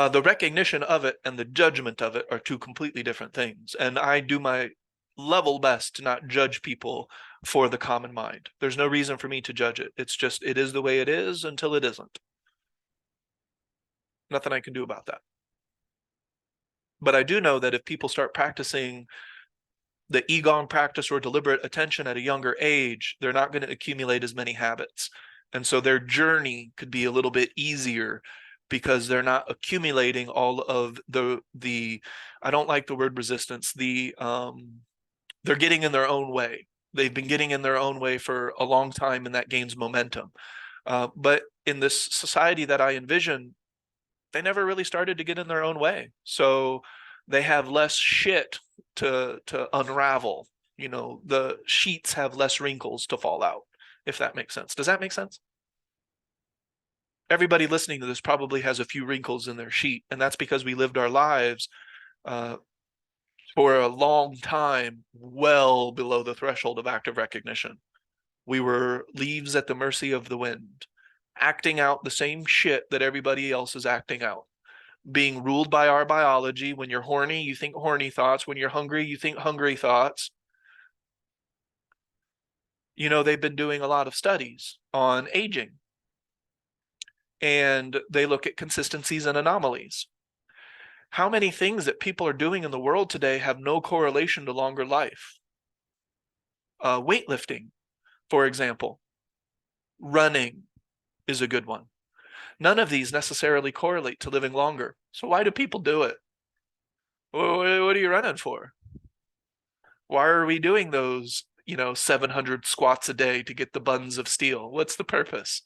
The recognition of it and the judgment of it are two completely different things. And I do my level best to not judge people for the common mind. There's no reason for me to judge it. It's just, it is the way it is until it isn't. Nothing I can do about that. But I do know that if people start practicing the Qigong practice or deliberate attention at a younger age, they're not going to accumulate as many habits. And so their journey could be a little bit easier because they're not accumulating all of the I don't like the word resistance, they're getting in their own way. They've been getting in their own way for a long time, and that gains momentum. But in this society that I envision, they never really started to get in their own way. So they have less shit to unravel. You know, the sheets have less wrinkles to fall out, if that makes sense. Does that make sense? Everybody listening to this probably has a few wrinkles in their sheet, and that's because we lived our lives uh, for a long time well below the threshold of active recognition. We were leaves at the mercy of the wind, acting out the same shit that everybody else is acting out, being ruled by our biology. When you're horny, you think horny thoughts. When you're hungry, you think hungry thoughts. You know, they've been doing a lot of studies on aging, and they look at consistencies and anomalies. How many things that people are doing in the world today have no correlation to longer life? Weightlifting, for example. Running is a good one. None of these necessarily correlate to living longer. So why do people do it? What are you running for? Why are we doing those, 700 squats a day to get the buns of steel? What's the purpose?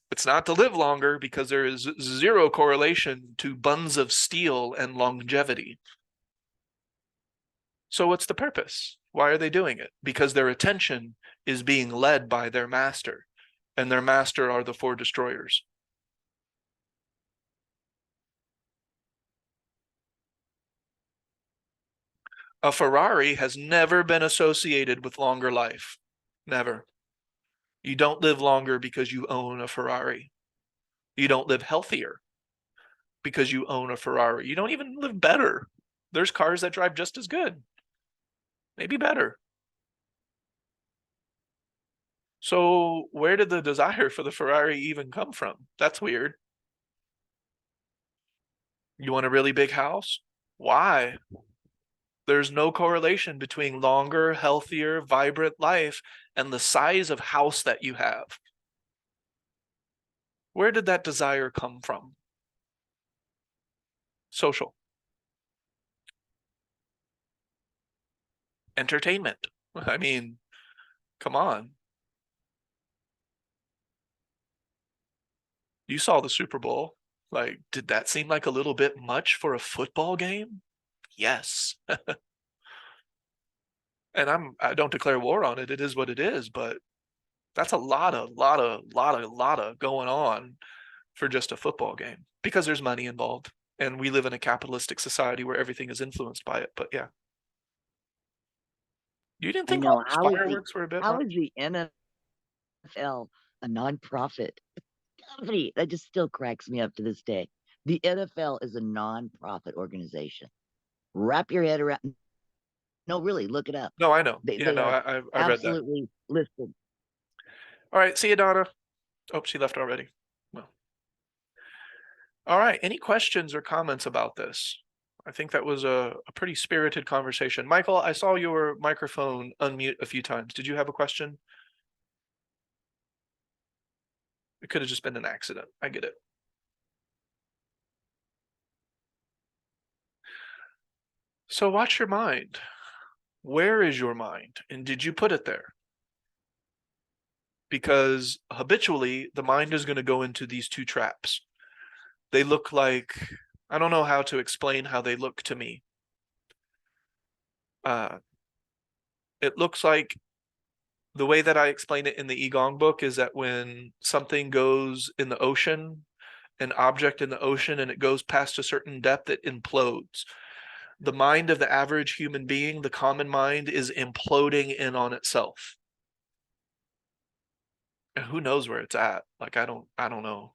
It's not to live longer, because there is zero correlation to buns of steel and longevity. So what's the purpose? Why are they doing it? Because their attention is being led by their master, and their master are the four destroyers. A Ferrari has never been associated with longer life. Never. You don't live longer because you own a Ferrari. You don't live healthier because you own a Ferrari. You don't even live better. There's cars that drive just as good, maybe better. So where did the desire for the Ferrari even come from? That's weird. You want a really big house? Why? There's no correlation between longer, healthier, vibrant life and the size of house that you have. Where did that desire come from? Social. Entertainment. I mean, come on. You saw the Super Bowl. Like, did that seem like a little bit much for a football game? Yes. And I don't declare war on it. It is what it is, but that's a lot of going on for just a football game, because there's money involved, and we live in a capitalistic society where everything is influenced by it. But yeah. You didn't I think all know. those fireworks were a bit How much? is the NFL a nonprofit company? That just still cracks me up to this day. The NFL is a nonprofit organization. Wrap your head around. No, really, look it up. No, I know. They Yeah, they no, are I read that. absolutely listed. All right, see you, Donna. Oh, she left already. Well, all right. Any questions or comments about this? I think that was a pretty spirited conversation. Michael, I saw your microphone unmute a few times. Did you have a question? It could have just been an accident. I get it. So watch your mind. Where is your mind? And did you put it there? Because habitually, the mind is going to go into these two traps. They look like, I don't know how to explain how they look to me. It looks like, the way that I explain it in the Qigong book is that when something goes in the ocean, an object in the ocean, and it goes past a certain depth, it implodes. The mind of the average human being, the common mind, is imploding in on itself. And who knows where it's at? Like, I don't know.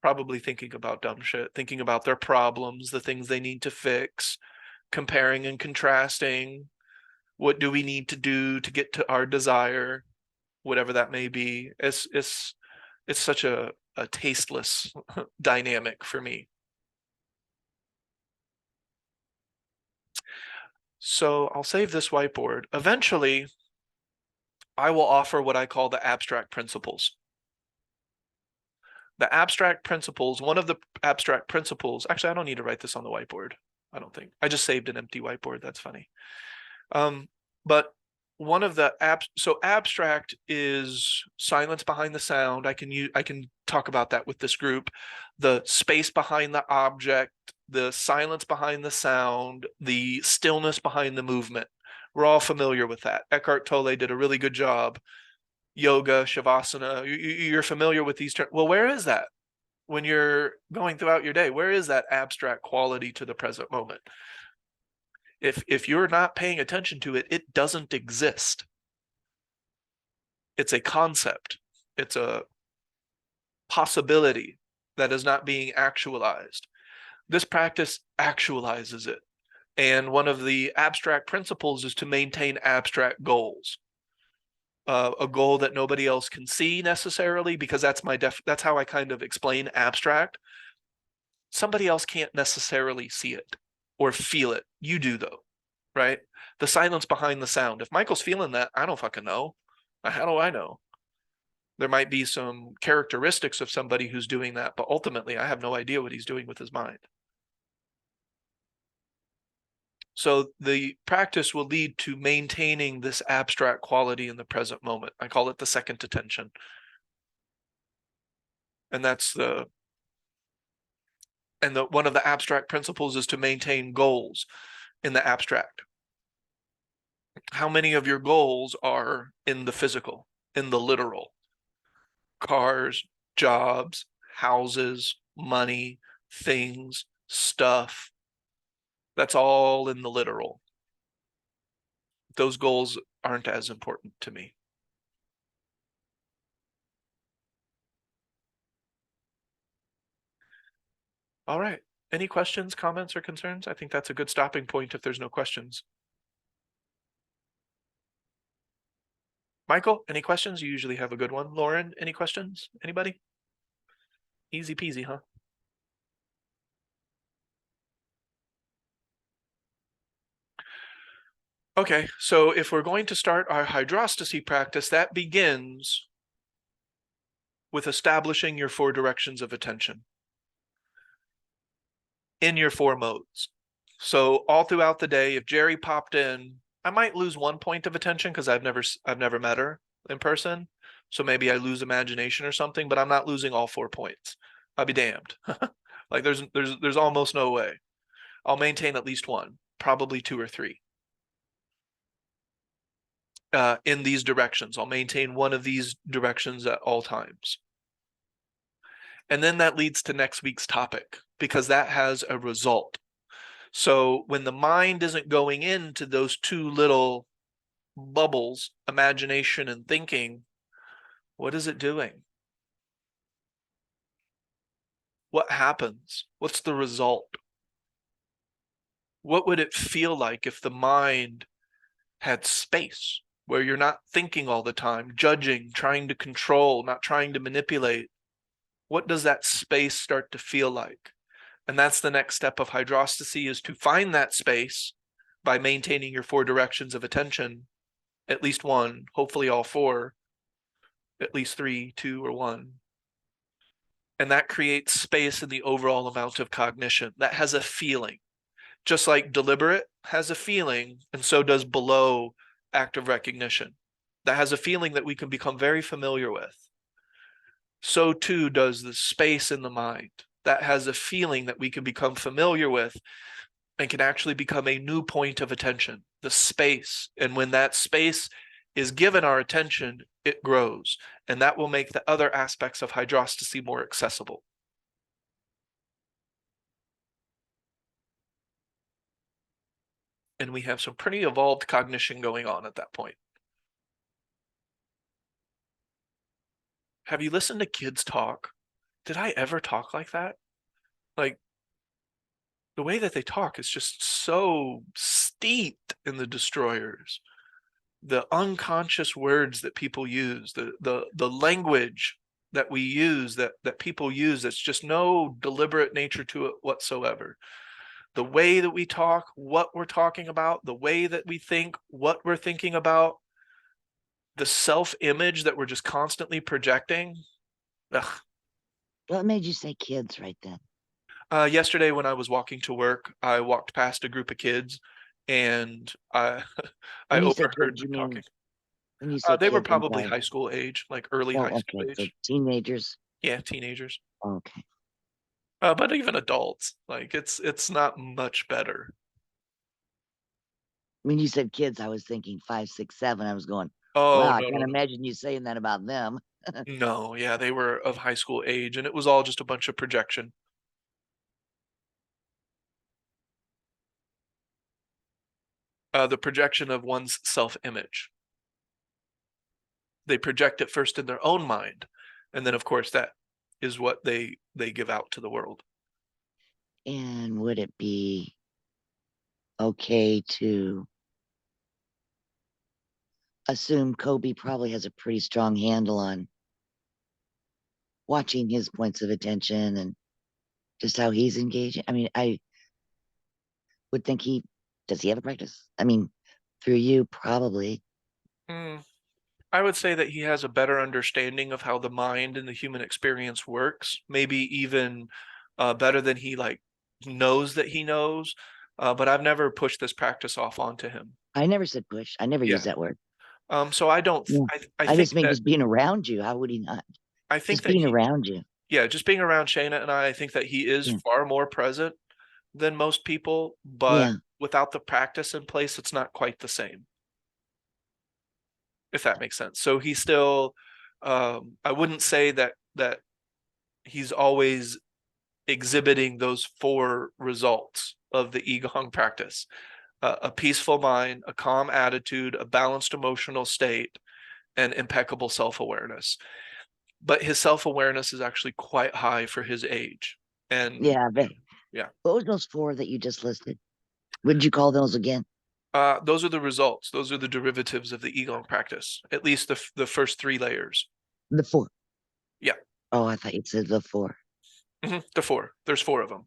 Probably thinking about dumb shit, thinking about their problems, the things they need to fix, comparing and contrasting. What do we need to do to get to our desire, whatever that may be? It's such a tasteless dynamic for me. So I'll save this whiteboard. Eventually, I will offer what I call the abstract principles. The abstract principles, one of the abstract principles, actually, I don't need to write this on the whiteboard. I don't think. I just saved an empty whiteboard. That's funny. But one of the so abstract is silence behind the sound. I can talk about that with this group. The space behind the object, the silence behind the sound, the stillness behind the movement. We're all familiar with that. Eckhart Tolle did a really good job. Yoga, Shavasana, you're familiar with these terms. Well, where is that when you're going throughout your day? Where is that abstract quality to the present moment? If you're not paying attention to it, it doesn't exist. It's a concept. It's a possibility that is not being actualized. This practice actualizes it. And one of the abstract principles is to maintain abstract goals. A goal that nobody else can see necessarily, because that's how I kind of explain abstract. Somebody else can't necessarily see it or feel it. You do though, right? The silence behind the sound. If Michael's feeling that, I don't fucking know. How do I know? There might be some characteristics of somebody who's doing that, but ultimately I have no idea what he's doing with his mind. So the practice will lead to maintaining this abstract quality in the present moment. I call it the second attention. And that's one of the abstract principles is to maintain goals in the abstract. How many of your goals are in the physical, in the literal? Cars, jobs, houses, money, things, stuff. That's all in the literal. Those goals aren't as important to me. All right. Any questions, comments, or concerns? I think that's a good stopping point if there's no questions. Michael, any questions? You usually have a good one. Lauren, any questions? Anybody? Easy peasy, huh? Okay, so if we're going to start our hydrostacy practice, that begins with establishing your 4 directions of attention in your 4 modes. So all throughout the day, if Jerry popped in, I might lose 1 point of attention because I've never met her in person. So maybe I lose imagination or something, but I'm not losing all 4 points. I'll be damned. Like there's almost no way. I'll maintain at least 1, probably 2 or 3. In these directions. I'll maintain 1 of these directions at all times. And then that leads to next week's topic, because that has a result. So when the mind isn't going into those 2 little bubbles, imagination and thinking, what is it doing? What happens? What's the result? What would it feel like if the mind had space where you're not thinking all the time, judging, trying to control, not trying to manipulate? What does that space start to feel like? And that's the next step of hydrostacy, is to find that space by maintaining your 4 directions of attention, at least 1, hopefully all 4, at least 3, 2, or 1. And that creates space in the overall amount of cognition that has a feeling. Just like deliberate has a feeling, and so does below active recognition. That has a feeling that we can become very familiar with. So too does the space in the mind. That has a feeling that we can become familiar with and can actually become a new point of attention, the space. And when that space is given our attention, it grows. And that will make the other aspects of hydrostacy more accessible. And we have some pretty evolved cognition going on at that point. Have you listened to kids talk? Did I ever talk like that? Like, the way that they talk is just so steeped in the destroyers. The unconscious words that people use, the language that we use, that people use, that's just no deliberate nature to it whatsoever. the way that we talk, what we're talking about, the way that we think, what we're thinking about, the self-image that we're just constantly projecting. Ugh. What made you say kids right then? Yesterday when I was walking to work, I walked past a group of kids and I I When you say overheard kids, them you mean talking. when you say They were kids, I'm probably sorry. high school age, like early Oh, high school okay. So age. teenagers. Yeah, teenagers. Okay. But even adults, like it's not much better. When you said kids, I was thinking 5, 6, 7. I was going, Oh, wow, I no, can't no, no. imagine you saying that about them. No, yeah, they were of high school age and it was all just a bunch of projection. The projection of one's self-image. They project it first in their own mind, and then of course that is what they give out to the world. And would it be okay to assume Kobe probably has a pretty strong handle on watching his points of attention and just how he's engaging? I mean, I would think does he have a practice? I mean, through you, probably. Mm, I would say that he has a better understanding of how the mind and the human experience works, maybe even better than he like knows that he knows. But I've never pushed this practice off onto him. I never said push. I never Yeah. used that word. So I don't. Yeah. I I think just mean that just being around you. How would he not? I think Just that being he. around you. Yeah, just being around Shayna and I think that he is Yeah. far more present than most people, but Yeah. without the practice in place, it's not quite the same, if that makes sense. So he still, I wouldn't say that he's always exhibiting those 4 results of the Igong practice. A peaceful mind, a calm attitude, a balanced emotional state, and impeccable self-awareness. But his self-awareness is actually quite high for his age. And Yeah. yeah. What was those 4 that you just listed? What did you call those again? Those are the results. Those are the derivatives of the Igong practice, at least the first 3 layers. The 4. Yeah. Oh, I thought you said the 4. The 4. There's 4 of them.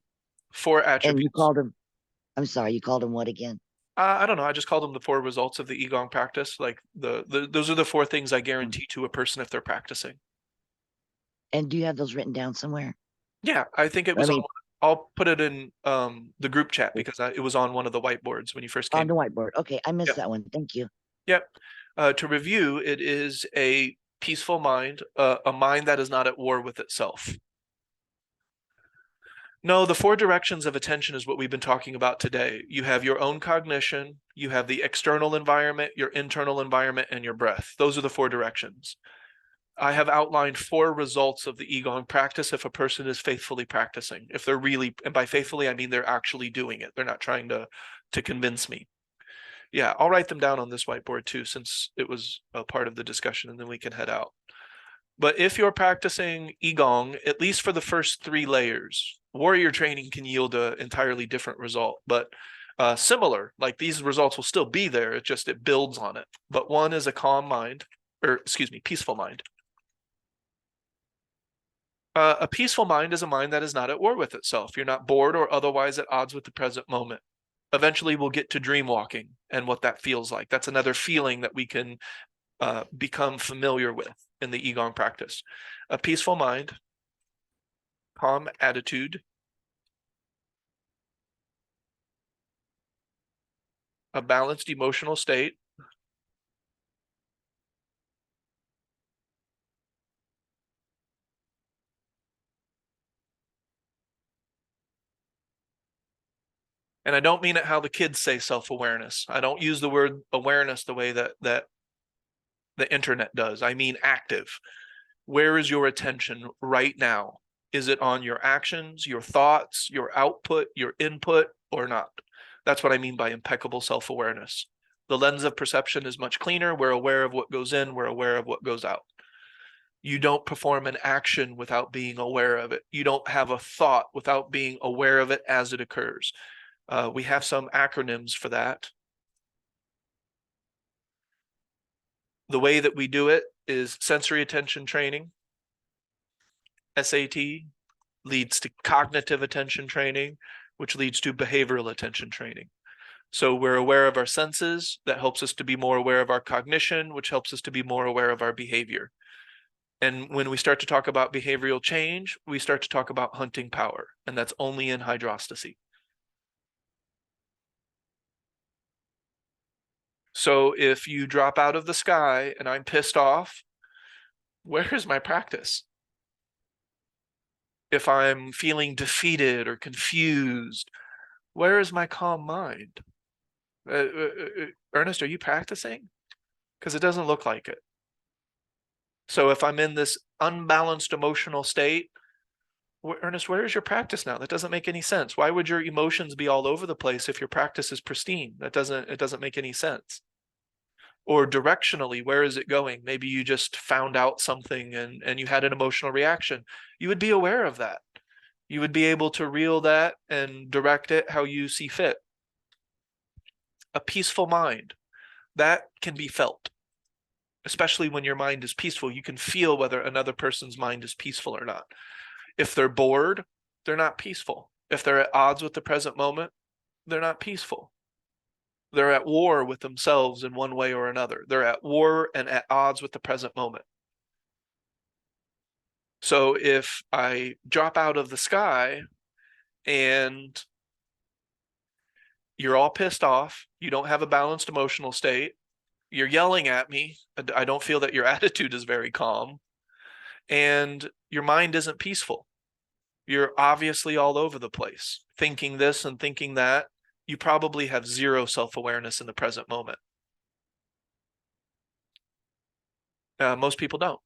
4 And you attributes. called them, I'm sorry, you called them what again? I don't know. I just called them the 4 results of the Igong practice. Like those are the 4 things I Mm. guarantee to a person if they're practicing. And do you have those written down somewhere? Yeah, I think it I was on. mean, I'll put it in the group chat because it was on one of the whiteboards when you first on came. the whiteboard. Okay, I missed Yep. that one. Thank you. Yep. To review, it is a peaceful mind, a mind that is not at war with itself. No, the 4 directions of attention is what we've been talking about today. You have your own cognition, you have the external environment, your internal environment, and your breath. Those are the 4 directions. I have outlined 4 results of the Igong practice if a person is faithfully practicing. If they're really, and by faithfully, I mean they're actually doing it. They're not trying to convince me. Yeah, I'll write them down on this whiteboard too, since it was a part of the discussion, and then we can head out. But if you're practicing Igong, at least for the first 3 layers, warrior training can yield an entirely different result, but similar, like these results will still be there. It builds on it. But one is a calm mind, or excuse me, peaceful mind. A peaceful mind is a mind that is not at war with itself. You're not bored or otherwise at odds with the present moment. Eventually, we'll get to dream walking and what that feels like. That's another feeling that we can become familiar with in the Igong practice. A peaceful mind, calm attitude, a balanced emotional state, and I don't mean it how the kids say self-awareness. I don't use the word awareness the way that the internet does. I mean active. Where is your attention right now? Is it on your actions, your thoughts, your output, your input, or not? That's what I mean by impeccable self-awareness. The lens of perception is much cleaner. We're aware of what goes in, we're aware of what goes out. You don't perform an action without being aware of it. You don't have a thought without being aware of it as it occurs. We have some acronyms for that. The way that we do it is sensory attention training. SAT leads to cognitive attention training, which leads to behavioral attention training. So we're aware of our senses. That helps us to be more aware of our cognition, which helps us to be more aware of our behavior. And when we start to talk about behavioral change, we start to talk about hunting power, and that's only in hydrostacy. So if you drop out of the sky and I'm pissed off, where is my practice? If I'm feeling defeated or confused, where is my calm mind? Ernest, are you practicing? Because it doesn't look like it. So if I'm in this unbalanced emotional state, Ernest, where is your practice now? That doesn't make any sense. Why would your emotions be all over the place if your practice is pristine? It doesn't make any sense. Or directionally, where is it going? Maybe you just found out something and you had an emotional reaction. You would be aware of that. You would be able to reel that and direct it how you see fit. A peaceful mind, that can be felt. Especially when your mind is peaceful, you can feel whether another person's mind is peaceful or not. If they're bored, they're not peaceful. If they're at odds with the present moment, they're not peaceful. They're at war with themselves in one way or another. They're at war and at odds with the present moment. So if I drop out of the sky and you're all pissed off, you don't have a balanced emotional state, you're yelling at me, I don't feel that your attitude is very calm, and your mind isn't peaceful. You're obviously all over the place, thinking this and thinking that. You probably have zero self-awareness in the present moment. Most people don't.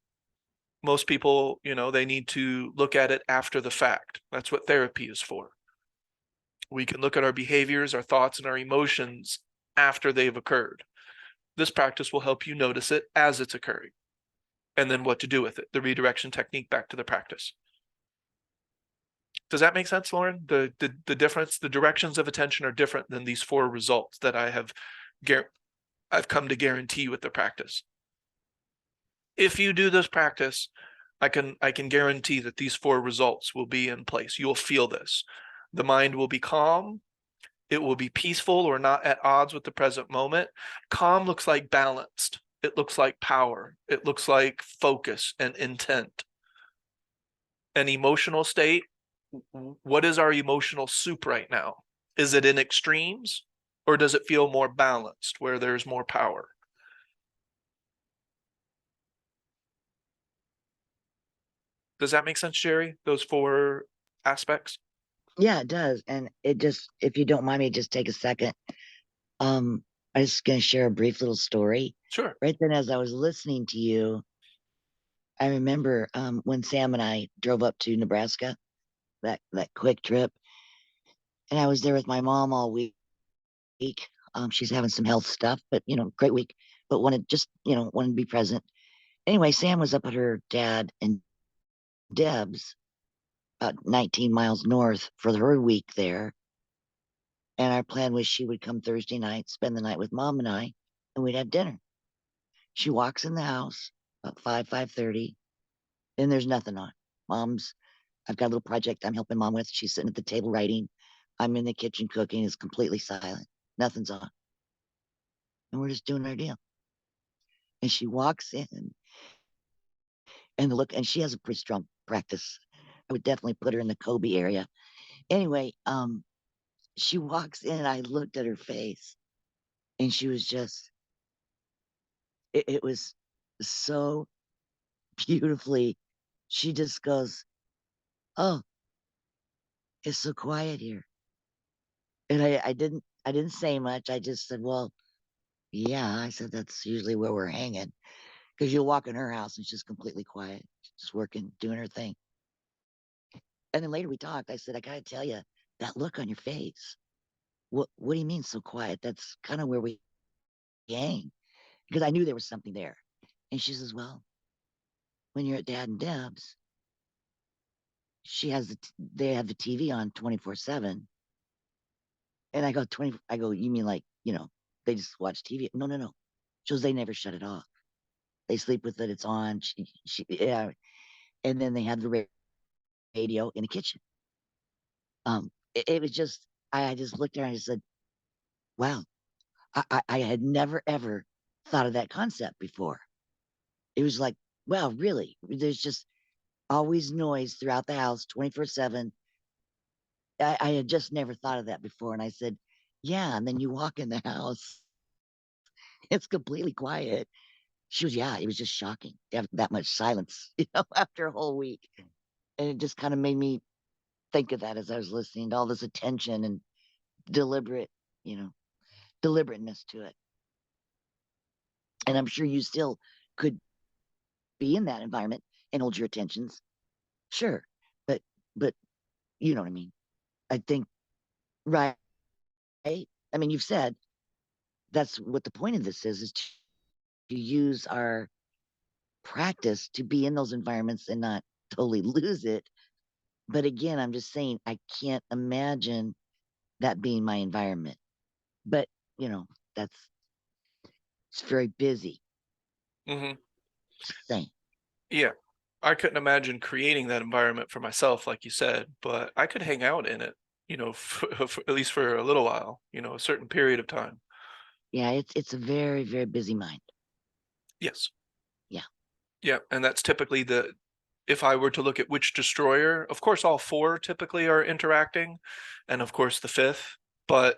Most people, they need to look at it after the fact. That's what therapy is for. We can look at our behaviors, our thoughts, and our emotions after they've occurred. This practice will help you notice it as it's occurring, and then what to do with it, the redirection technique back to the practice. Does that make sense, Lauren? The difference, the directions of attention are different than these 4 results that I've come to guarantee with the practice. If you do this practice, I can guarantee that these 4 results will be in place. You'll feel this. The mind will be calm. It will be peaceful or not at odds with the present moment. Calm looks like balanced. It looks like power. It looks like focus and intent. An emotional state, what is our emotional soup right now? Is it in extremes, or does it feel more balanced where there's more power? Does that make sense, Jerry? Those 4 aspects? Yeah, it does. And it just, if you don't mind me, just take a second. I'm just going to share a brief little story. Sure. Right then, as I was listening to you, I remember when Sam and I drove up to Nebraska, that quick trip, and I was there with my mom all week. She's having some health stuff, but great week. But wanted to be present. Anyway, Sam was up at her dad and Deb's, 19 miles north for her week there. And our plan was she would come Thursday night, spend the night with mom and I, and we'd have dinner. She walks in the house about 5:30, and there's nothing on. I've got a little project I'm helping mom with. She's sitting at the table writing. I'm in the kitchen cooking. It's completely silent. Nothing's on. And we're just doing our deal. And she walks in and she has a pretty strong practice. I would definitely put her in the Kobe area. Anyway, she walks in and I looked at her face and she was just, it was so beautifully, she just goes, "Oh, it's so quiet here." And I didn't say much. I just said, "Well, yeah." I said, "That's usually where we're hanging." Because you'll walk in her house and she's completely quiet, just working, doing her thing. And then later we talked. I said, "I gotta tell you, that look on your face. What do you mean so quiet? That's kind of where we hang." Because I knew there was something there. And she says, "Well, when you're at Dad and Deb's, they have the TV on 24/7." And I go, "You mean like, they just watch TV?" No, no, no. She goes, "They never shut it off. They sleep with it. It's on." Yeah. And then they have the radio in the kitchen. it was just, I just looked at her and I said, wow, I had never ever thought of that concept before. It was like, wow, really? There's just always noise throughout the house 24/7. I had just never thought of that before. And I said, yeah. And then you walk in the house, it's completely quiet. She was, yeah, it was just shocking to have that much silence, after a whole week. And it just kind of made me think of that as I was listening to all this attention and deliberate, you know, deliberateness to it. And I'm sure you still could be in that environment and hold your attentions. Sure. But, but you know what I mean? I think, right. I mean, you've said that's what the point of this is to use our practice to be in those environments and not totally lose it. But again, I'm just saying, I can't imagine that being my environment. But, that's, it's very busy. Hmm. Just saying. Yeah. I couldn't imagine creating that environment for myself, like you said, but I could hang out in it, at least for a little while, a certain period of time. Yeah, it's a very, very busy mind. Yes. Yeah. Yeah. And that's typically if I were to look at which destroyer, of course, all four typically are interacting, and of course, the fifth, but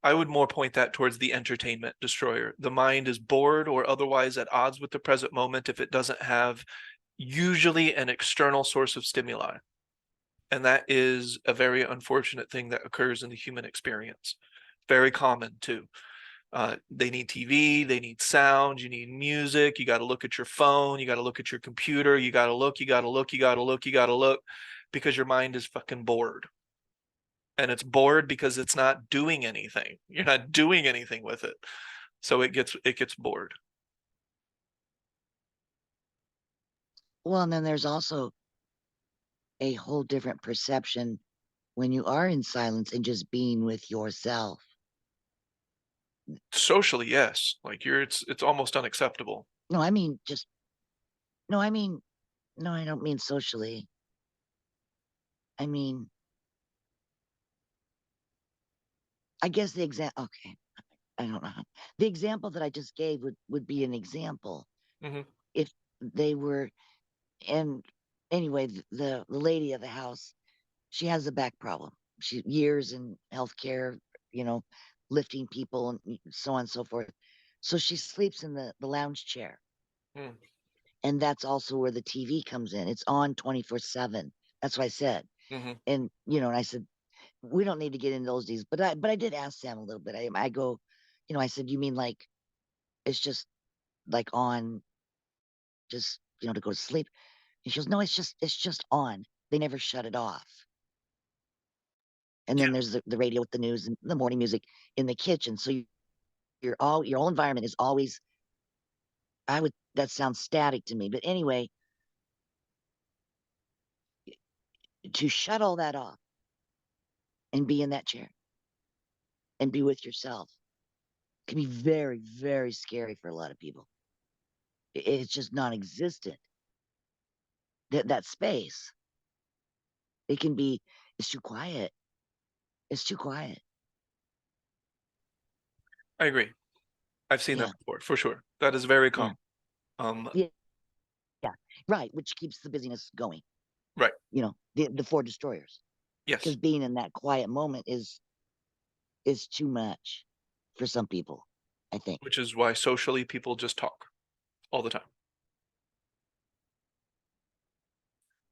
I would more point that towards the entertainment destroyer. The mind is bored or otherwise at odds with the present moment if it doesn't have usually an external source of stimuli. And that is a very unfortunate thing that occurs in the human experience. Very common too. They need TV, they need sound, you need music, you got to look at your phone, you got to look at your computer, you got to look, you got to look, you got to look, you got to look, because your mind is fucking bored. And it's bored because it's not doing anything. You're not doing anything with it. So it gets bored. Well, and then there's also a whole different perception when you are in silence and just being with yourself. Socially, yes. Like it's almost unacceptable. No, I mean, just, no, I mean, no, I don't mean socially. I mean, I guess the example, okay, I don't know. The example that I just gave would be an example. Hmm. If they were, and anyway, the lady of the house, she has a back problem. She years in healthcare, you know, lifting people and so on and so forth. So she sleeps in the lounge chair. Mm. And that's also where the TV comes in. It's on 24/7. That's what I said. Hmm. And, and I said, we don't need to get into those details, but I did ask Sam a little bit. I go, I said, you mean like it's just like on just, to go to sleep? And she goes, no, it's just on. They never shut it off. And Yeah. then there's the radio with the news and the morning music in the kitchen. So your whole environment is always, that sounds static to me. But anyway, to shut all that off and be in that chair and be with yourself can be very, very scary for a lot of people. It's just non-existent. That space, it can be, it's too quiet. It's too quiet. I agree. I've seen that Yeah, before, for sure. That is very yeah, common. yeah, yeah. Right, which keeps the busyness going. Right. The four destroyers, because Yes. being in that quiet moment is too much for some people, I think. Which is why socially people just talk all the time.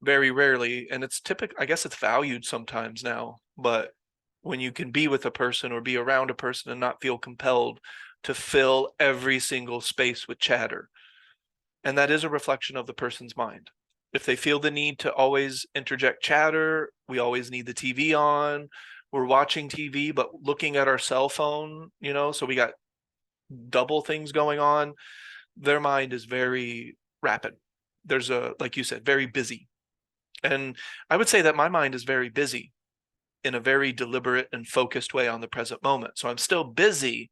Very rarely, and it's typical, I guess it's valued sometimes now, but when you can be with a person or be around a person and not feel compelled to fill every single space with chatter, and that is a reflection of the person's mind. If they feel the need to always interject chatter, we always need the TV on, we're watching TV but looking at our cell phone, so we got double things going on. Their mind is very rapid. There's like you said, very busy. And I would say that my mind is very busy in a very deliberate and focused way on the present moment. So I'm still busy,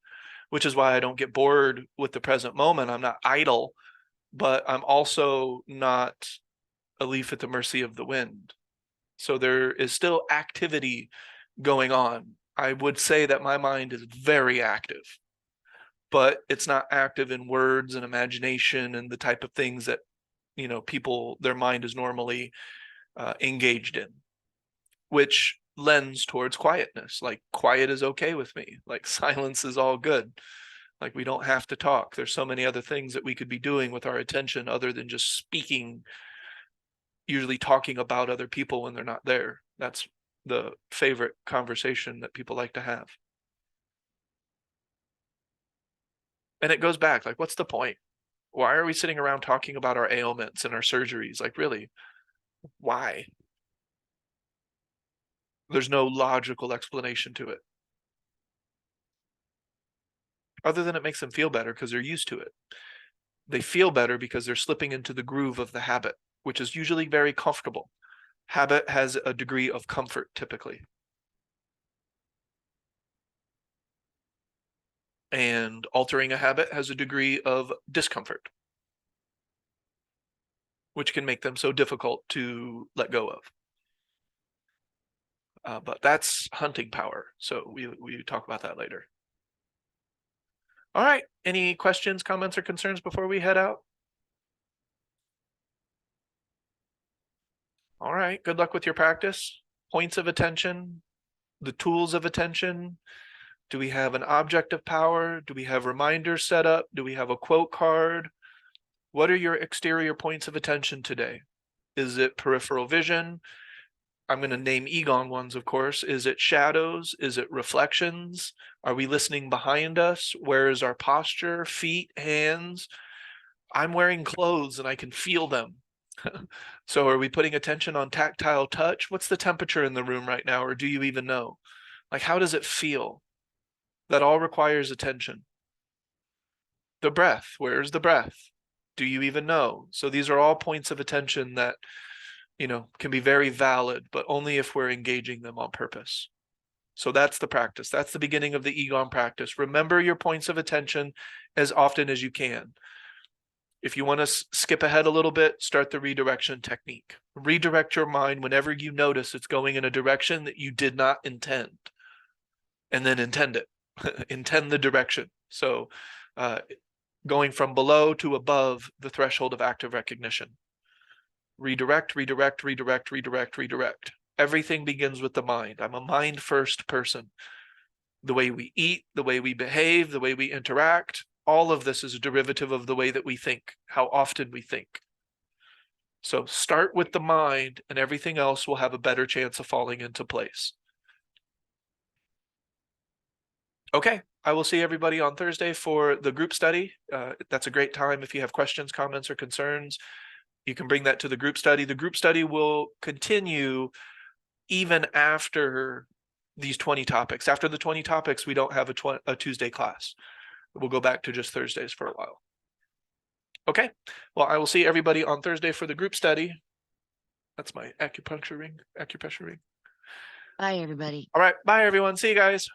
which is why I don't get bored with the present moment. I'm not idle, but I'm also not a leaf at the mercy of the wind. So there is still activity going on. I would say that my mind is very active, but it's not active in words and imagination and the type of things that, people, their mind is normally engaged in, which lends towards quietness. Like quiet is okay with me. Like silence is all good. Like we don't have to talk. There's so many other things that we could be doing with our attention other than just speaking, usually talking about other people when they're not there. That's the favorite conversation that people like to have. And it goes back, like, what's the point? Why are we sitting around talking about our ailments and our surgeries? Like, really, why? There's no logical explanation to it. Other than it makes them feel better because they're used to it. They feel better because they're slipping into the groove of the habit, which is usually very comfortable. Habit has a degree of comfort typically. And altering a habit has a degree of discomfort, which can make them so difficult to let go of. But that's hunting power. So we talk about that later. All right. Any questions, comments, or concerns before we head out? All right. Good luck with your practice. Points of attention, the tools of attention. Do we have an object of power? Do we have reminders set up? Do we have a quote card? What are your exterior points of attention today? Is it peripheral vision? I'm going to name Egon ones, of course. Is it shadows? Is it reflections? Are we listening behind us? Where is our posture? Feet, hands? I'm wearing clothes and I can feel them. So are we putting attention on tactile touch? What's the temperature in the room right now? Or do you even know? Like, how does it feel? That all requires attention. The breath, where's the breath? Do you even know? So these are all points of attention that, can be very valid, but only if we're engaging them on purpose. So that's the practice. That's the beginning of the Egon practice. Remember your points of attention as often as you can. If you want to skip ahead a little bit, start the redirection technique. Redirect your mind whenever you notice it's going in a direction that you did not intend. And then intend it. Intend the direction. So going from below to above the threshold of active recognition. Redirect, redirect, redirect, redirect, redirect. Everything begins with the mind. I'm a mind first person. The way we eat, the way we behave, the way we interact, all of this is a derivative of the way that we think, how often we think. So start with the mind and everything else will have a better chance of falling into place. Okay, I will see everybody on Thursday for the group study. That's a great time. If you have questions, comments, or concerns, you can bring that to the group study. The group study will continue even after these 20 topics. After the 20 topics, we don't have a Tuesday class. We'll go back to just Thursdays for a while. Okay, well, I will see everybody on Thursday for the group study. That's my acupressure ring. Bye, everybody. All right, bye, everyone. See you guys.